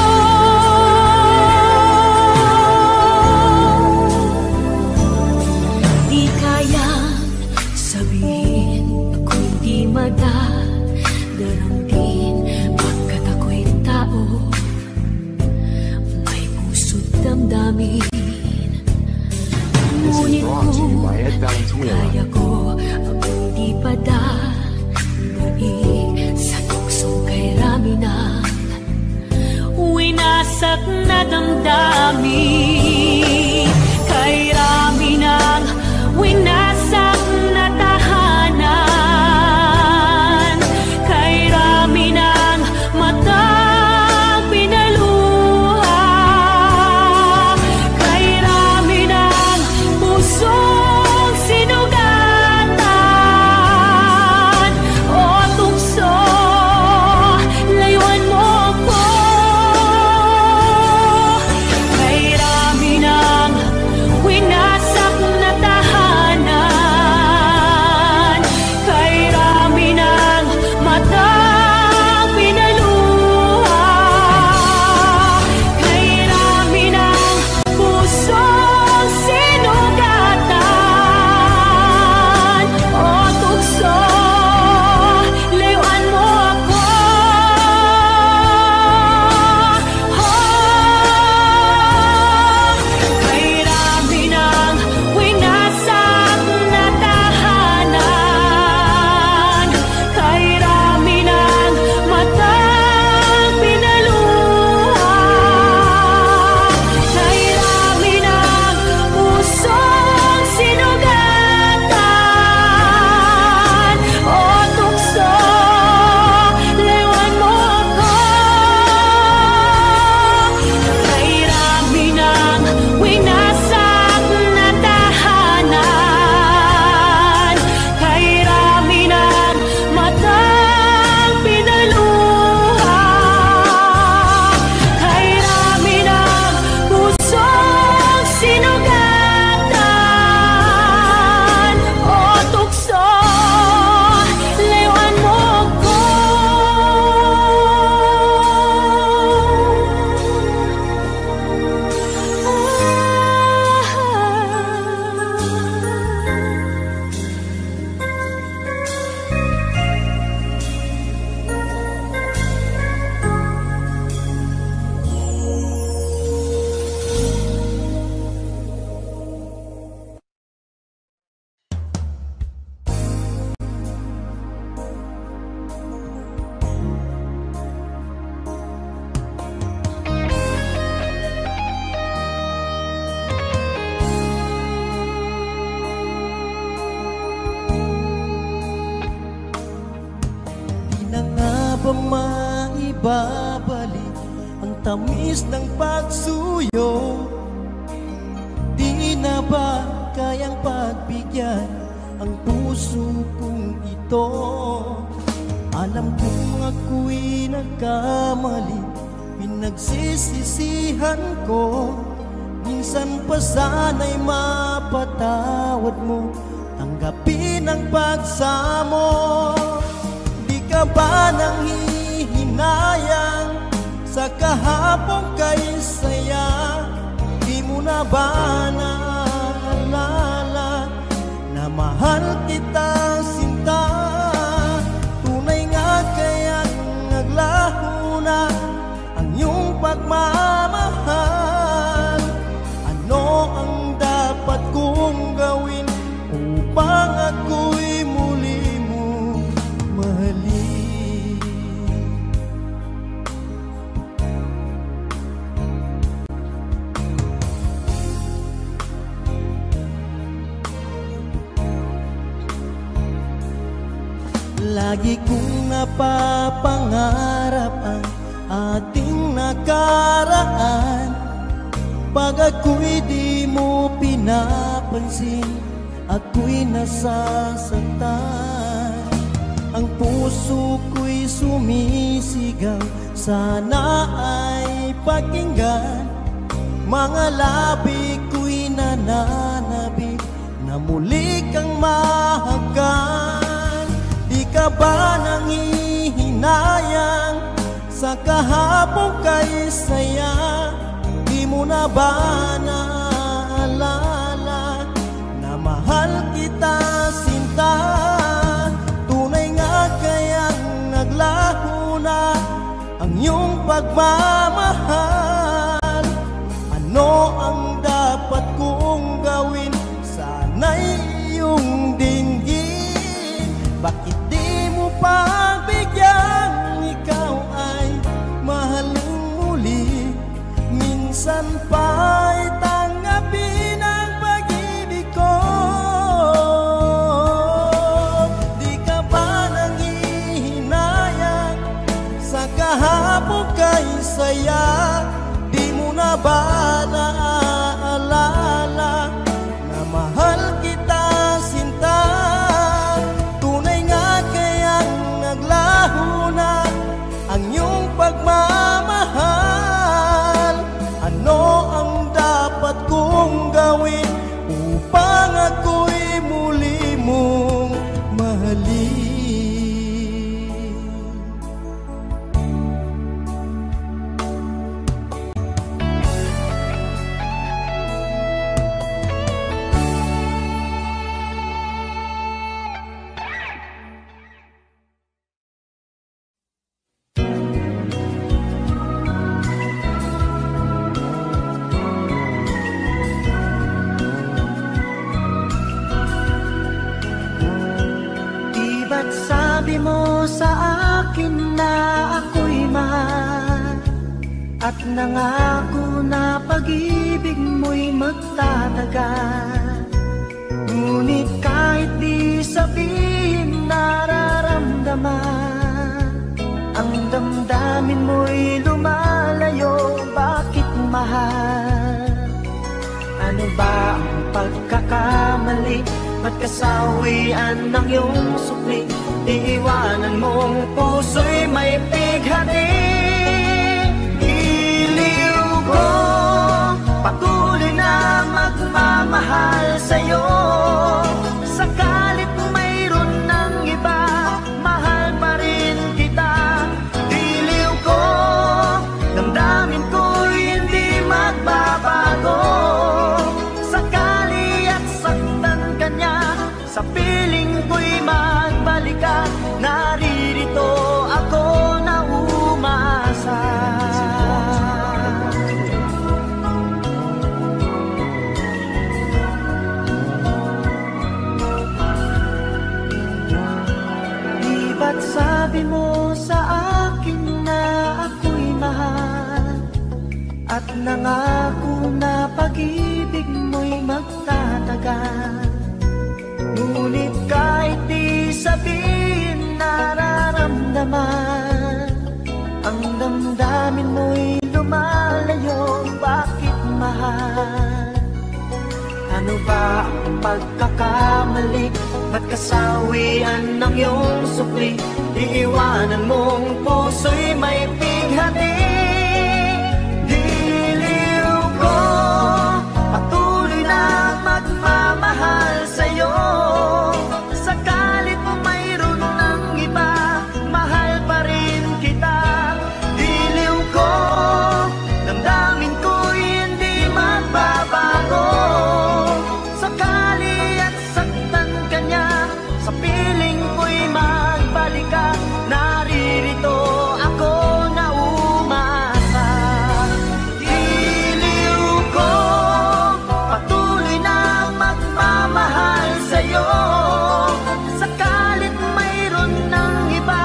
Ngunit kung kaya ko ang hindi padadali sa tuksong kay rami ng winasak na damdamin, kay rami ng winasak na tahanan, kay rami ng matang pinaluha, kay rami ng pusong sinugatan. O tukso, layuan mo ko, kay rami bang maibabalik ang tamis ng pagsuyo? Di na ba kayang pagbigyan ang puso kong ito? Alam kong ako'y nagkamali, pinagsisisihan ko. Minsan pa sana'y mapatawad mo, tanggapin ang pagsamo. Di ka ba nang hihinayang sa kahapong kay saya? Di mo na ba naalala na mahal kita sinta? Tunay nga kaya't naglaho na ang iyong pagmamahal. Ano ang dapat kong gawin upang ako'y muli mo mahalin? Lagi kong napapangarap ang ating nakaraan. Pag ako'y di mo pinapansin, ako'y nasasaktan. Ang puso ko'y sumisigaw, sana ay pakinggan. Mga labi ko'y nananabik na muli kang mahagan. Di ka ba nangihinayang sa kahapong kay saya? Di mo na ba naalala na mahal kita sinta? Tunay nga kayang naglaho na ang iyong pagmamahal. Ano ang dapat kong gawin? Sana'y iyong dinggin. Bakit di mo pagbigyan? Ikaw ay mahalin muli. Minsan pa'y tanggapin ang pag-ibig ko. Di ka ba nangihinayang sa kahapong kay saya? Di mo na ba naaalala na mahal kita sinta? Tunay nga kayang naglaho na ang iyong pagmamahal. Ano ang dapat kong gawin upang ako'y muli mong mahalin? Sabi mo sa akin na ako'y mahal, at nangako na pag-ibig mo'y magtatagal. Ngunit kahit di sabihin nararamdaman, ang damdamin mo'y lumalayo. Bakit mahal? Ano ba ang pagkakamali? Ba't kasawian ng iyong sukli? Iiwanan mong puso'y may bighati. Iliw ko, patuloy na magmamahal sa'yo. Sakalit mayroon ng iba, mahal pa rin kita. Iliw ko, damdamin ko'y hindi magbabago. Sakali at saktan ka niya, sa piling ko'y magbalikan. Naririto ako na umasa. Di ba't sabi mo sa akin na ako'y mahal, at nangako na pag-ibig mo'y magtatagal. Ngunit kahit di sabihin nararamdaman, mo'y lumalayo, bakit mahal? Ano ba ang pagkakamali? Ba't kasawian ng iyong supli? Iiwanan mong puso'y may pighati. Diliw ko, patuloy na magmamahal sa'yo. Sakalit mayroon ng iba, mahal pa rin kita. Diliw ko, damdamin ko'y hindi magbabago. Sakali at saktan ka niya, sa piling ko'y magbalik ka. Naririto ako na umasa. Diliw ko, patuloy na magmamahal sa'yo. Sakalit mayroon ng iba,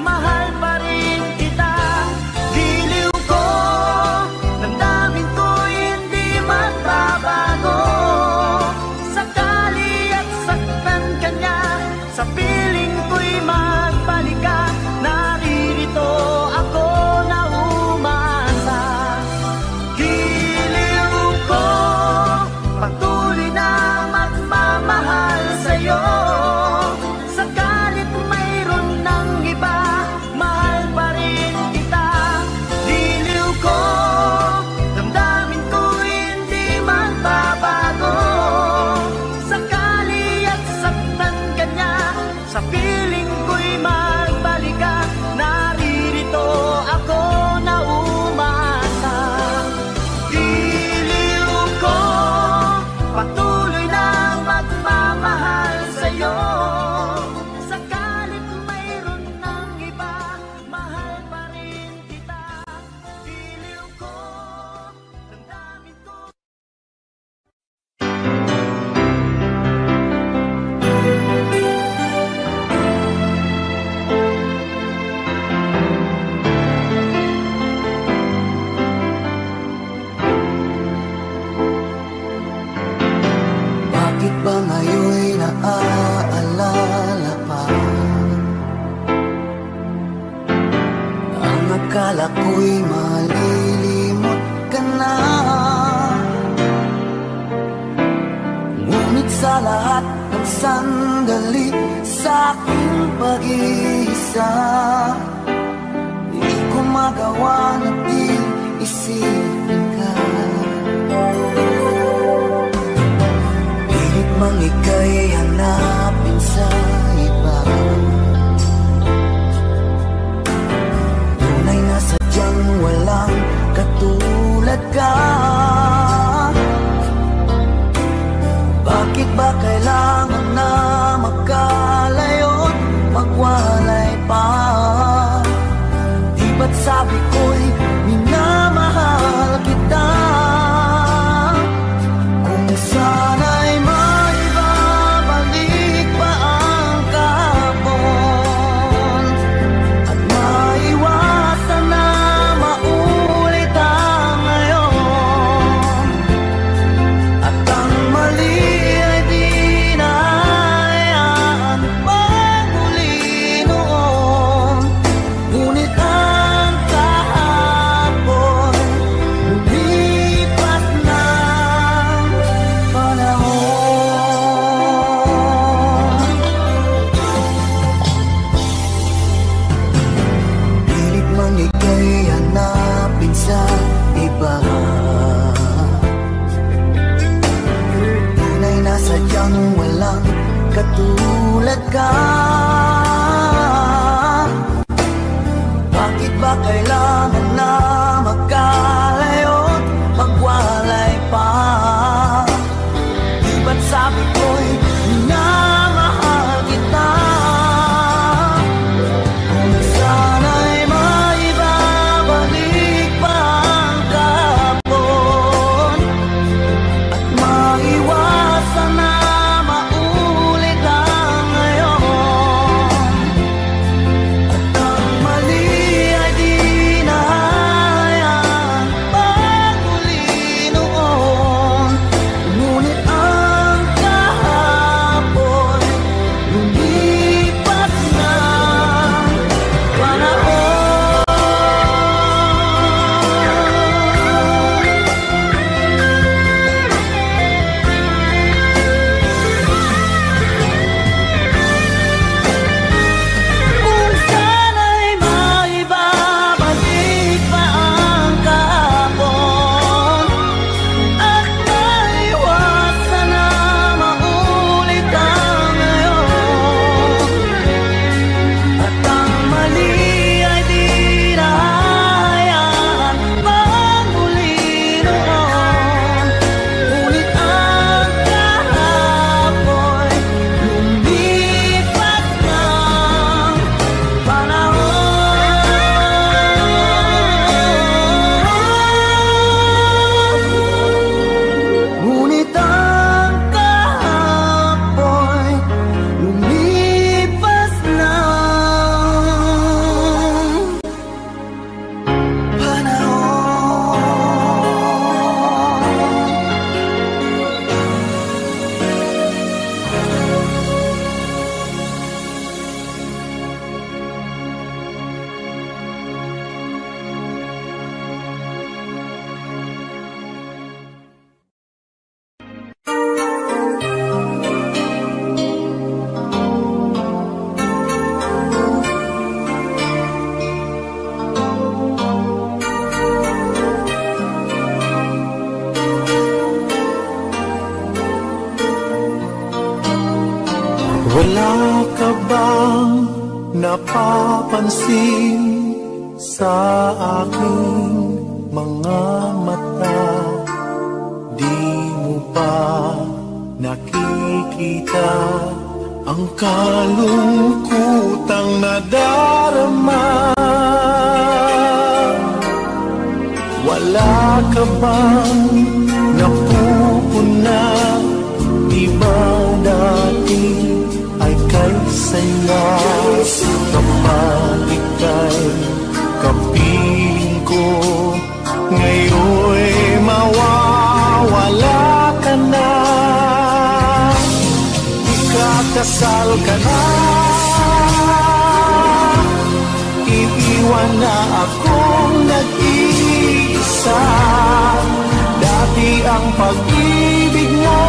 mahal pa rin kita. Diliw ko, damdamin ko'y hindi magbabago. Sakali at saktan ka niya, sa piling ko'y magbalik ka. Naririto ako na umasa. Diliw ko, patuloy na magmamahal sa'yo. Sakalit mayroon ng iba, mahal pa rin kita. Diliw ko, damdamin ko'y hindi magbabago. Sakali at saktan ka niya, sa piling ko'y magbalik ka. Naririto ako na umasa. Diliw ko, patuloy na magmamahal sa'yo. Sakalit mayroon ng iba, mahal pa rin kita. Diliw ko, damdamin ko. Bakit ba ngayon'y naaalala pa? Ang akala ko'y malilimot ka na. Ngunit sa lahat ng sandali sa aking pag-iisa, di ko magawa na di isipin ka. Pilit mang ika'y hanapin sa iba, tunay na sadyang walang katulad ka. Bakit ba kailangan na magkalayo't magwalay pa? Di ba't sabi ko'y minamahal kita? Kung sana'y maibabalik pa ang kahapon, at maiwasan na maulit ang ngayon, at ang mali ay di na hayaan magmuli noon. Ngunit ang kahapon lumipas ng panahon. Pilit mang ika'y hanapin sa iba, tunay na sadyang walang katulad ka. Bakit ba kailangan na magkalayo't magwalay pa? Di ba't sabi ko'y minamahal kita? Kung sana'y maibabalik pa ang kahapon, at maiwasan na maulit ang ngayon, Wala ka bang napapansin sa aking mga mata? Di mo ba nakikita ang kalungkutang nadarama? Wala ka bang napupuna? Di ba dati ay kay saya? Kapag ika'y kapiling ko, ngayon'y mawawala ka na. Ikakasal ka na, iiwan na akong nag-iisa. Dati ang pag-ibig mo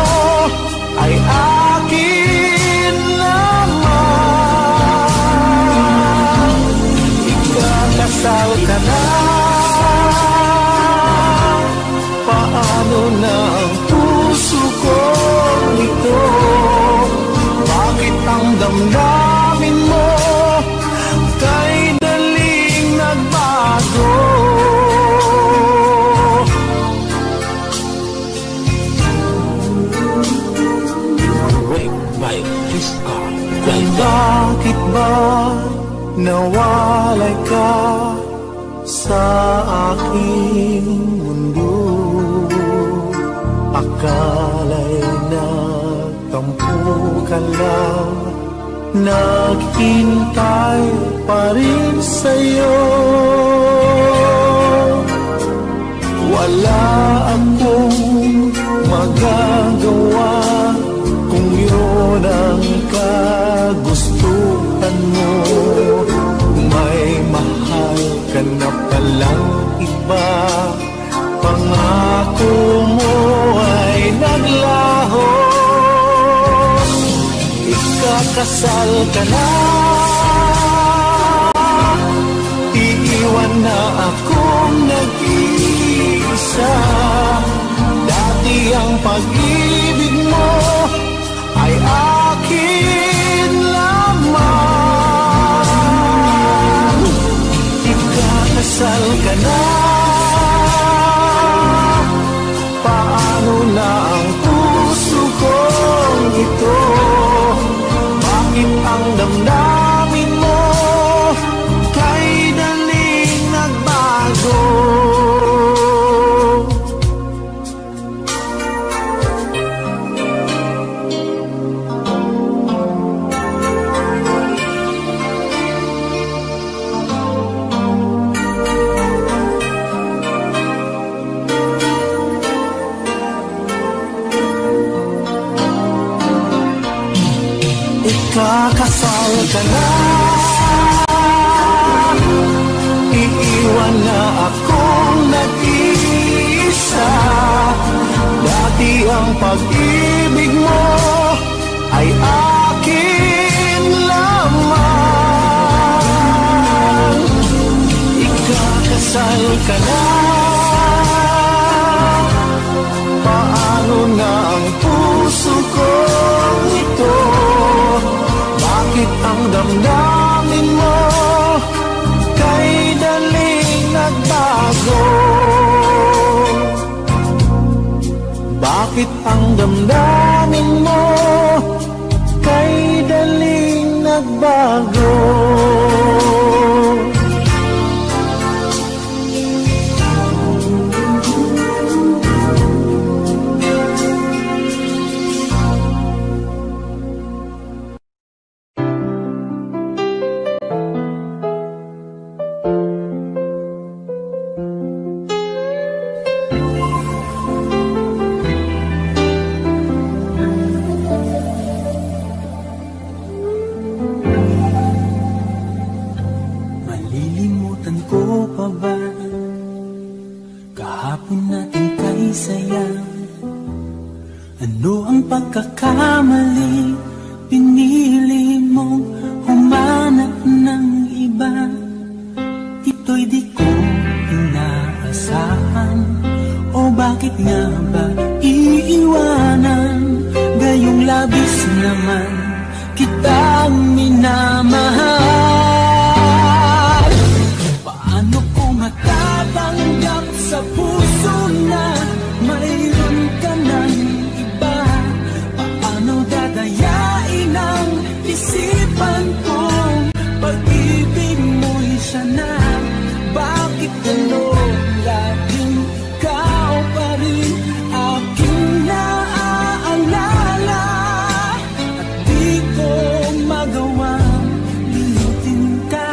ay akin lamang. Ikakasal ka na, paano na ang puso ko ito? Bakit ang damdamin mo kay daling nagbago? Bakit ba nawalay ka sa aking mundo? Akala'y nagtampo ka lang, naghintay pa rin sa'yo. Wala akong magagawa kung yun ang kagustuhan mo. May mahal ka na palang iba, pangako mo ay naglaho. Ikakasal ka na, iiwan na akong nag-iisa. Dati ang pag-ibig mo ay akin lamang. Ikakasal ka na, paano na ang puso kong ito? Bakit ang damdamin mo kay daling nagbago? Ikakasal ka na, iiwan na akong nag-iisa. Dati ang pag-ibig mo ay akin lamang. Ikakasal ka na, paano na ang puso kong ito? Bakit ang damdamin mo kay daling nagbago? Bakit ang damdamin mo kay daling nagbago? pagkakamali, pinili mong humanap ng iba. Ito'y di ko inaasahan, o bakit nga ba iiwanan? Gayong labis naman kitang minamahal. Paano ko matatanggap sa puso na mayroon ka ng iba? Paano dadayain ang isipan kong pag-ibig mo'y siya na? Bakit gano'n laging ikaw pa rin aking naaalala? At di ko magawang limutin ka.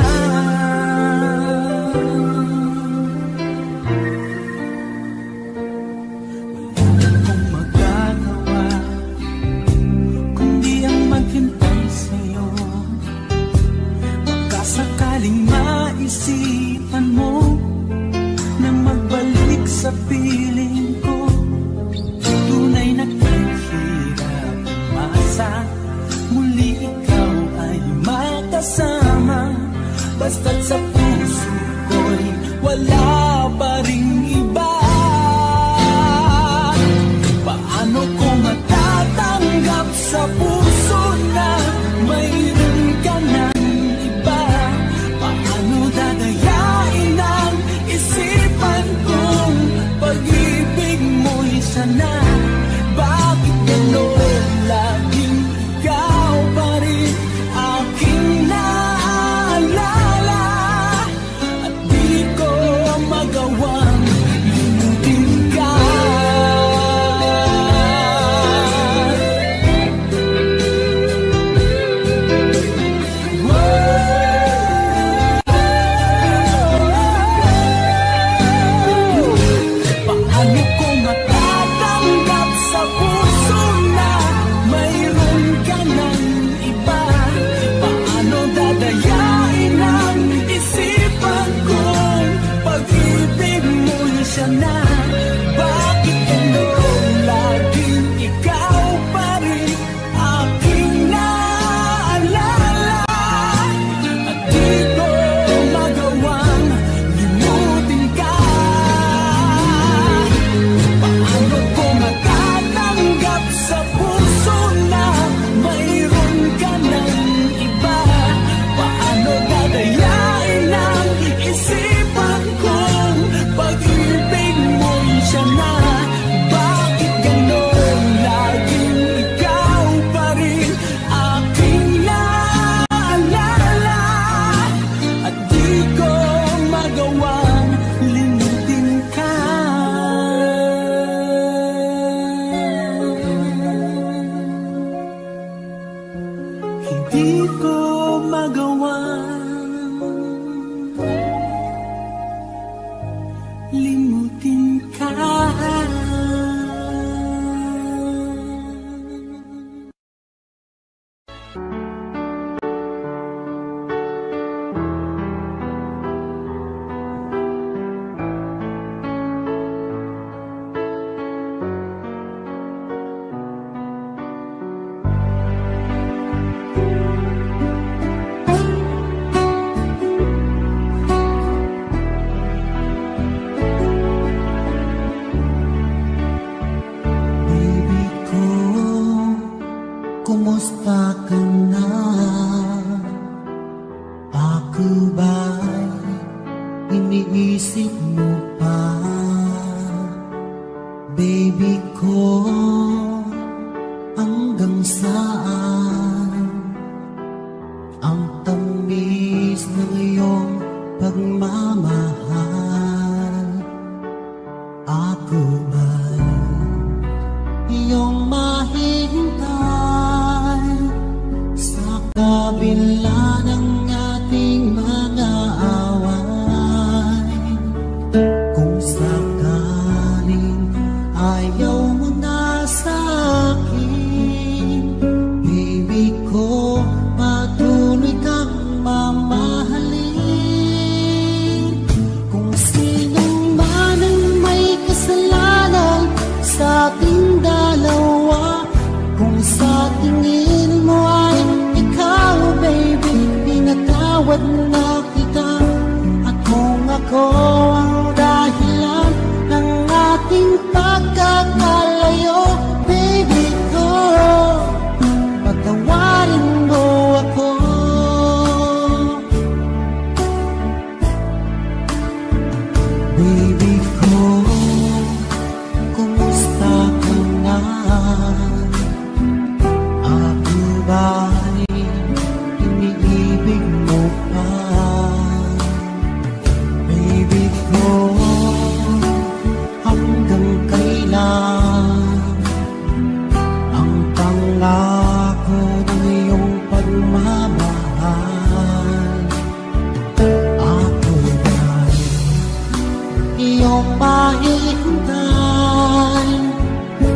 Wala akong magagawa kundi ang maghintay sa'yo. Baka sakaling maisipan mo na magbalik sa piling ko. Tunay na kahirap umasa, muli ikaw ay makasama. Basta't sa puso ko'y wala pa ring iba. Paano ko matatanggap sa puso na mayroon ka ng iba? Paano dadayain ang isipan kong pag-ibig mo'y sana? Bakit gano'n laging ikaw pa rin aking naaalala? At di ko magawang limutin ka. Paano ko matatanggap sa puso na mayroon ka ng iba? Paano dadayain ang isipan kong pag-ibig mo'y siya na? Bakit gano'n laging ikaw pa rin aking naaalala? At di ko magawang limutin ka. Paano ko matatanggap sa puso na mayroon ka ng iba? Paano dadayain ang isipan kong pag-ibig mo'y siya na? Bakit gano'n laging ikaw pa rin aking naaalala? At di ko magawang limutin ka. Hindi ko magawang limutin ka. Baby ko, kumusta ka na? Ako ba'y iniisip mo pa? Baby ko, hanggang saan ang tamis ng iyong pagmamahal? Ako ba'y iyong mahihintay sa kabila ng ating mga away? Kung sakaling ayaw mo na sa akin, baby ko, patuloy kang mamahalin. Kung sino man ang may kasalanan sa ating dalawa, kung sa tingin mo ay ikaw, baby, pinatawad na kita. At kung ako ang dahilan ng ating pagkakalayo, baby ko, patawarin mo pangako ng iyong pagmamahal. Ako ba'y iyong mahihintay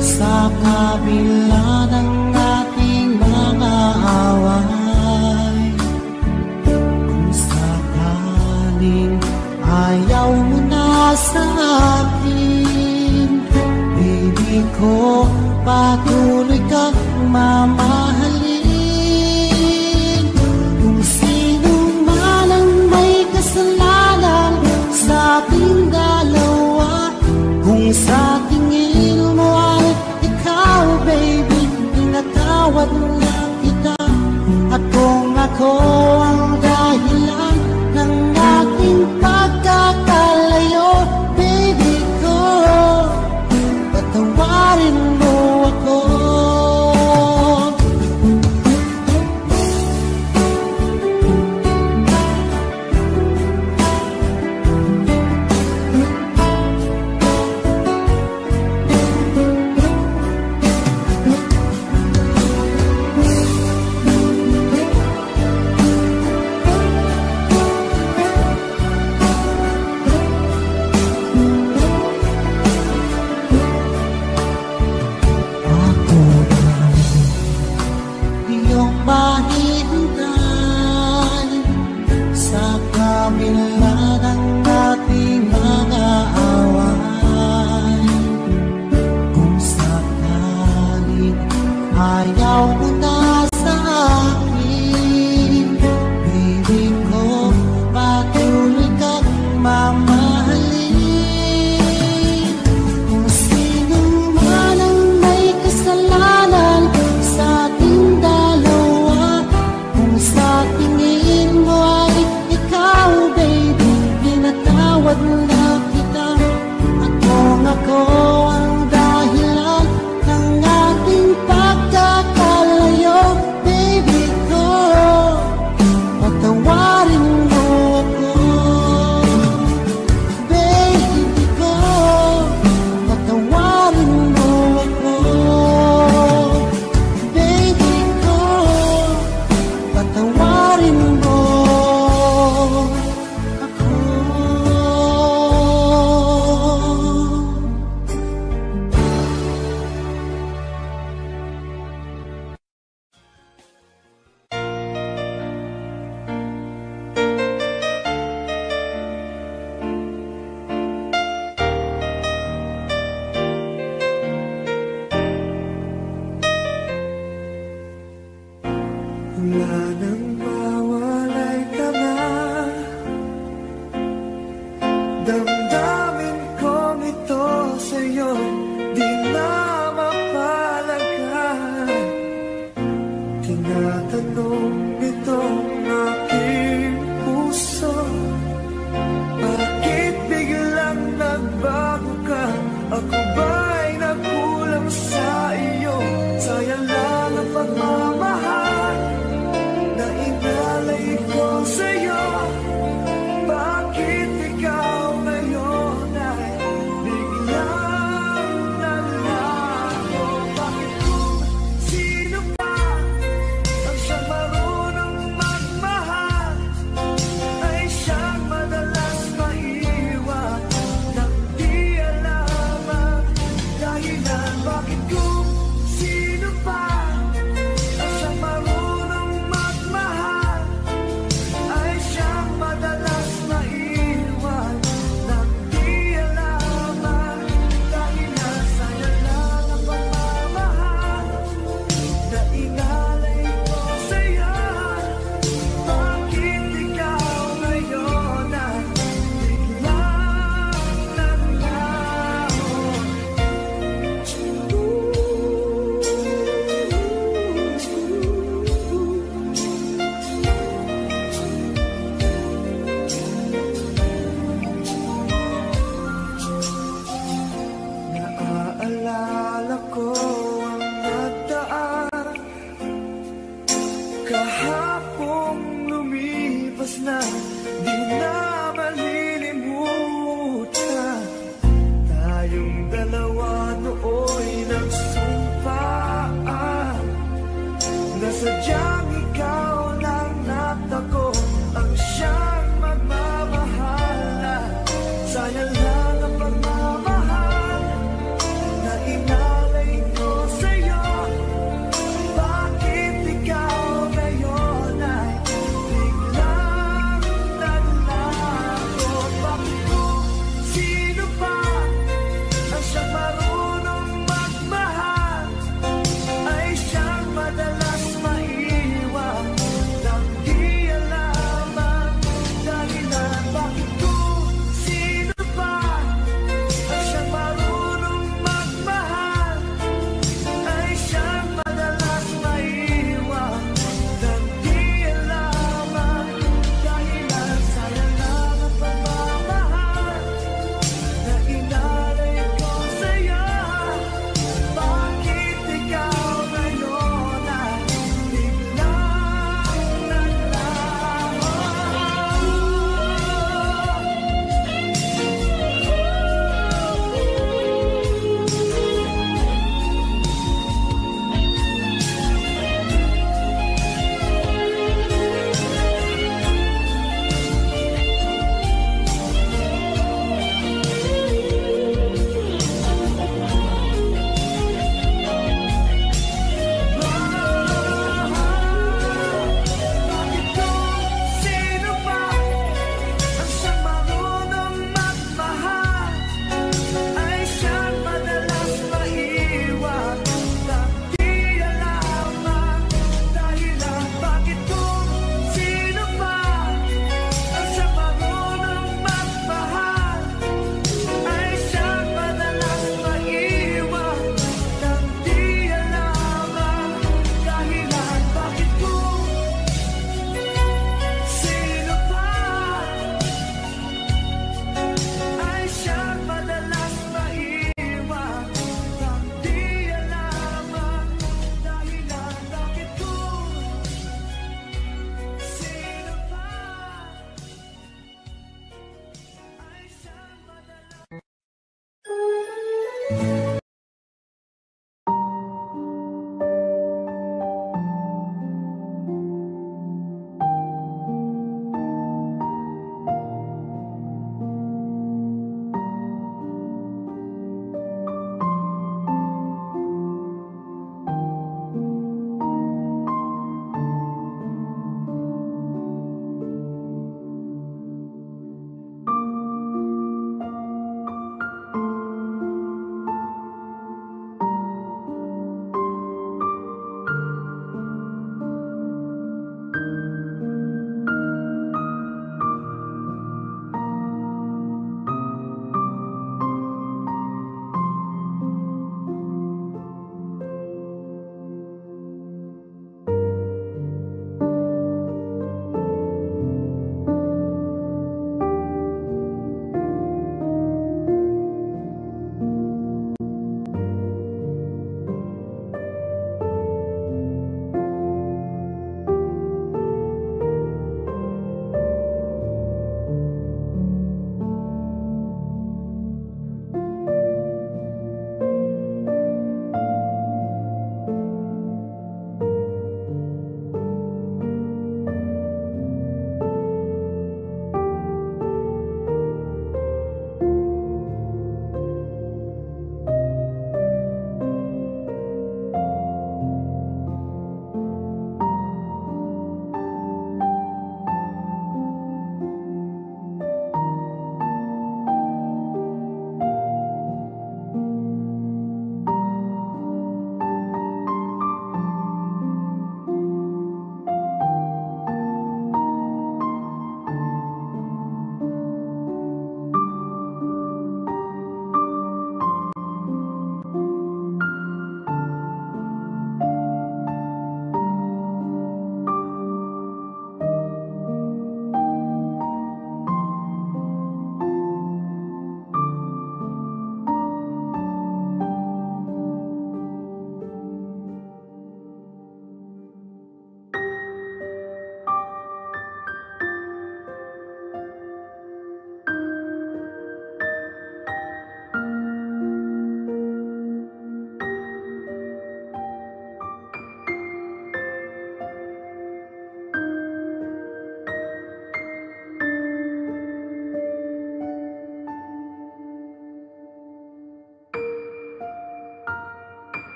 sa kabila ng ating mga away? Kung sakaling ayaw mo na sa akin, baby ko, patuloy kang mamahalin. Kung sino man ang may kasalanan sa ating dalawa, kung sa tingin mo ay ikaw, baby, pinatawad na kita. At kung ako ang dahilan ng ating pagkakalayo, baby ko, patawarin mo ako.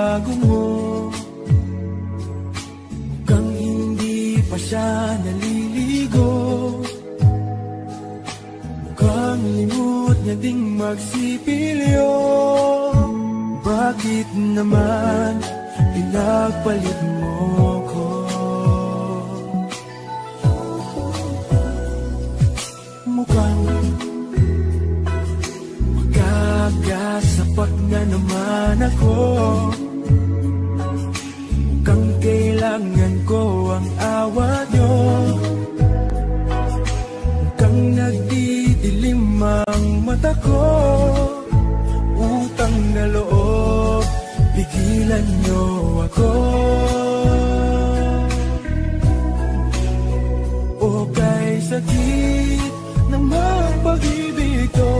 bago mo. Mukhang hindi pa siya naliligo, mukhang limot niya ding magsipilyo. Bakit naman pinagpalit mo ko? Mukhang magkakasapat na naman ako, mukhang kailangan ko ang awa niyo. Mukhang nagdidilim ang mata ko, utang na loob, pigilan niyo ako. O kay sakit naman pag-ibig ko,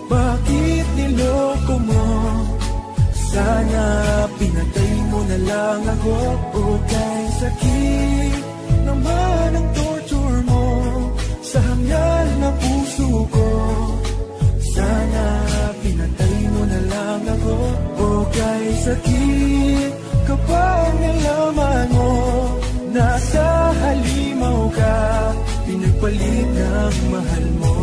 bakit niloko mo? Sana pinatay mo na lang ako. O kay sakit naman ang torture mo sa hangal na puso ko, sana pinatay mo na lang ako. O kay sakit kapag nalaman mo nasa halimaw ka, pinagpalit ng mahal mo.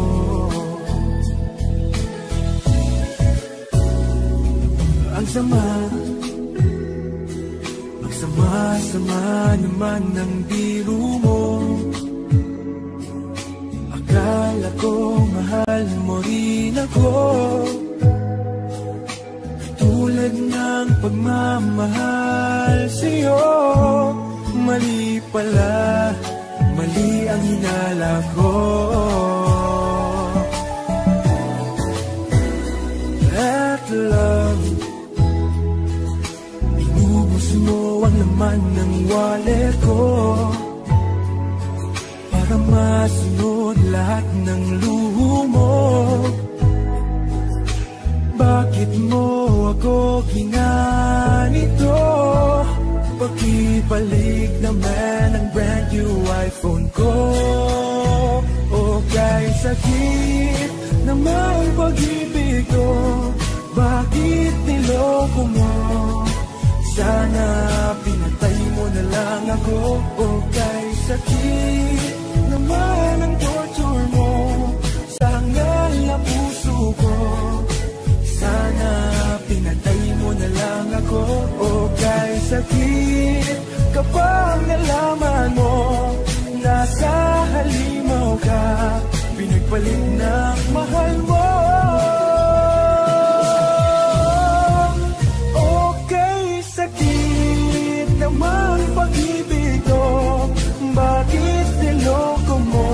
Ang sama naman ng biro mo. Akala ko mahal mo rin ako, tulad ng pagmamahal sa'yo. Mali pala, mali ang hinala ko. That love, inubos mo ang laman ng wallet ko para masunod lahat ng luho mo. Bakit mo ako ginanito? Pakibalik naman ang brand new iPhone ko. O kay sakit naman pag-ibig ko, bakit niloko mo? Sana pinatay mo na lang ako. O kay sakit naman ang torture mo sa hangal na puso ko, sana pinatay mo na lang ako. O kay sakit kapag nalaman mo nasa halimaw ka, pinagpalit ng mahal mo. O kay sakit naman pag-ibig ko, bakit niloko mo?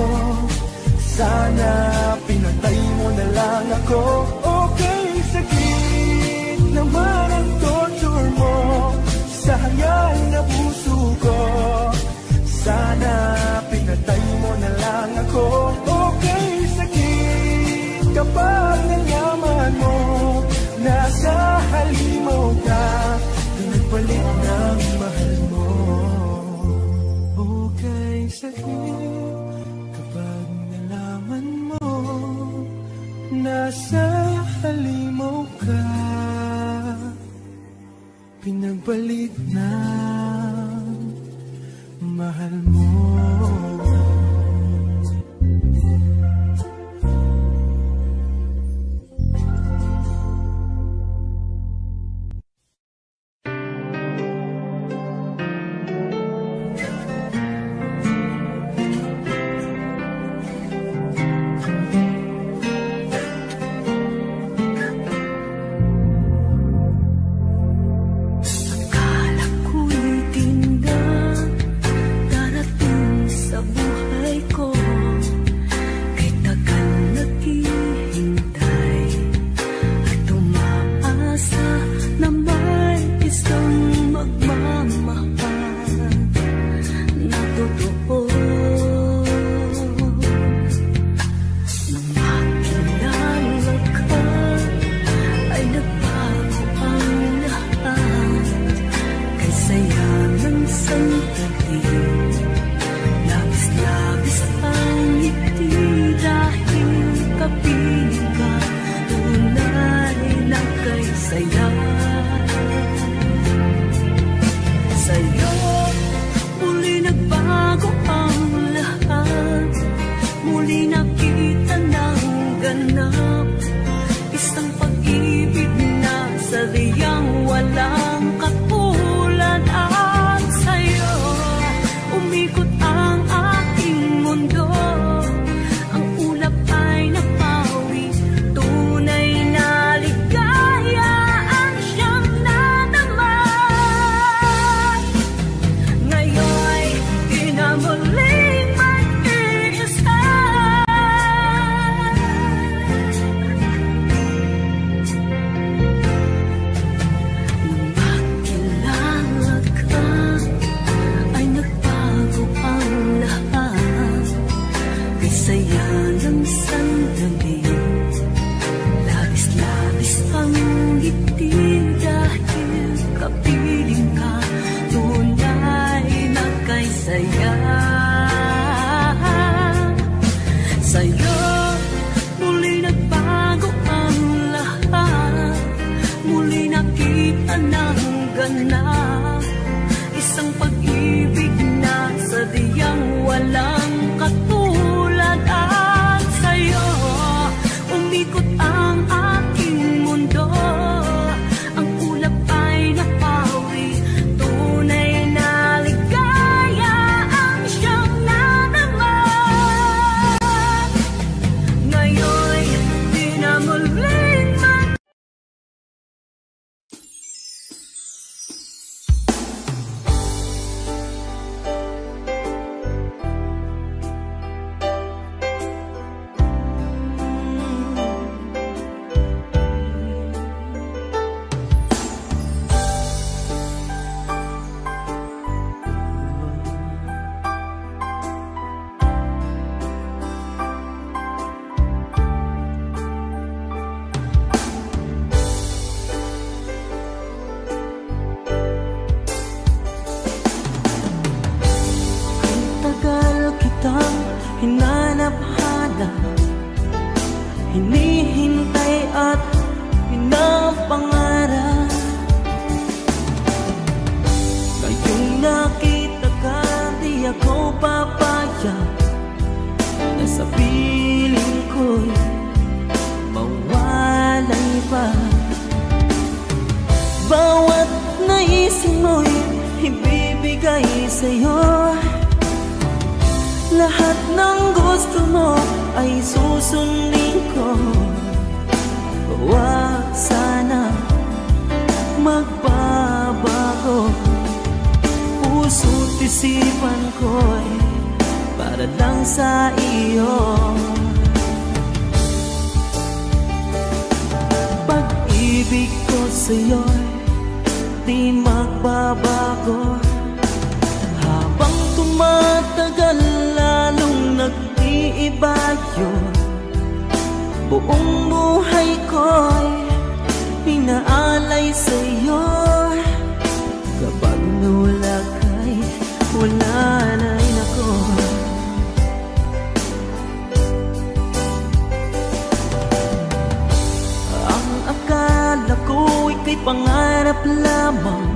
Sana pinatay mo na lang ako. O kay sakit naman ang torture mo sa hangal na puso ko, sana pinatay mo na lang ako. O kay sakit kapag nalaman mo nasa halimaw ka, pinagpalit ng mahal mo. O kay sakit kapag nalaman mo nasa halimaw ka, pinagpalit ng mahal mo. isang ngiti dahil kapiling ka, tunay na kay saya. Sa'yo muli nagbago ang lahat, muli nakita ng ganap, isang pag-ibig na sadyang walang katulad. At sa'yo umikot ang aking mundo, ang ulap ay napawi, tunay na ligaya ang siyang nadarama. Ngayon'y di na muling hinanap-hanap, hinihintay at pinapangarap. Ngayong nakita ka, di ako papayag na sa piling ko'y mawalay pa. Bawat naisin mo'y ibibigay sa'yo, lahat ng gusto mo ay susundin ko. Huwag sana magbabago, puso't isipan ko'y para lang sa iyo. Pag-ibig ko sa'yo'y di magbabago, habang tumatagal lalong nag-iiba yun. Buong buhay ko'y inaalay sa'yo, kapag nawala ka'y wala na rin ako. Ang akala ko'y kay pangarap lamang,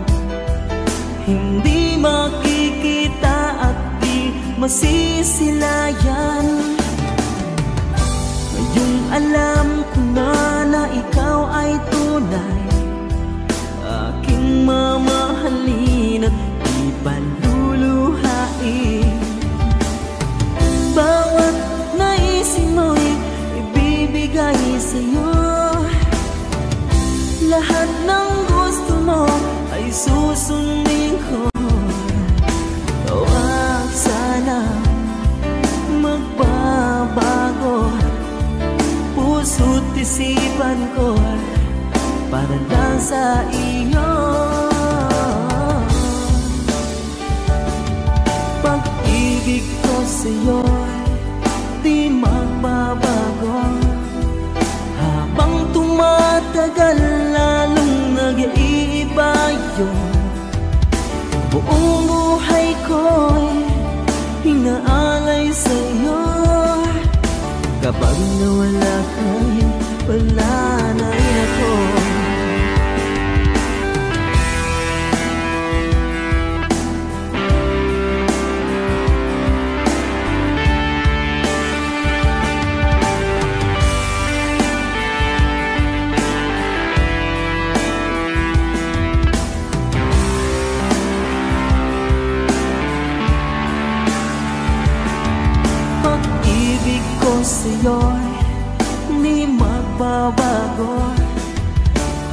hindi makikita at di masisilayan. Ngayong alam ko na ikaw ay tunay, aking mamahalin at di paluluhain. Bawat naisin mo'y ibibigay sa'yo, lahat ng gusto mo ay susundin ko. Huwag sana magbabago, puso't isipan ko para lang sa iyo. Pag-ibig ko sa'yo di magbabago, habang tumatagal lalong nag-iiba yun. Buong buhay ko'y inaalay sa'yo, kapag nawala ka'y wala na rin ako. Pag-ibig ko sa'yo'y di magbabago,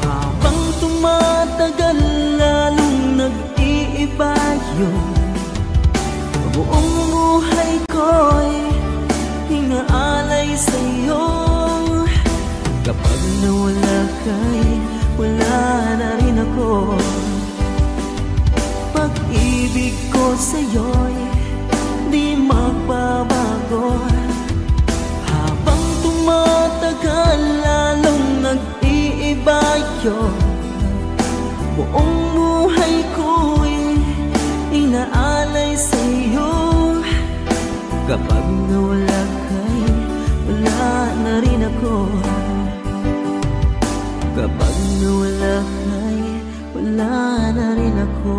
habang tumatagal lalong nag-iiba yun. Buong buhay ko'y inaalay sa'yo, kapag nawala ka'y wala na rin ako. Pag-ibig ko sa'yo'y di magbabago, habang tumatagal lalong nag-iiba bayo. Buong buhay ko'y inaalay sa'yo. Kapag nawala ka'y wala na rin ako. Kapag nawala ka'y wala na rin ako.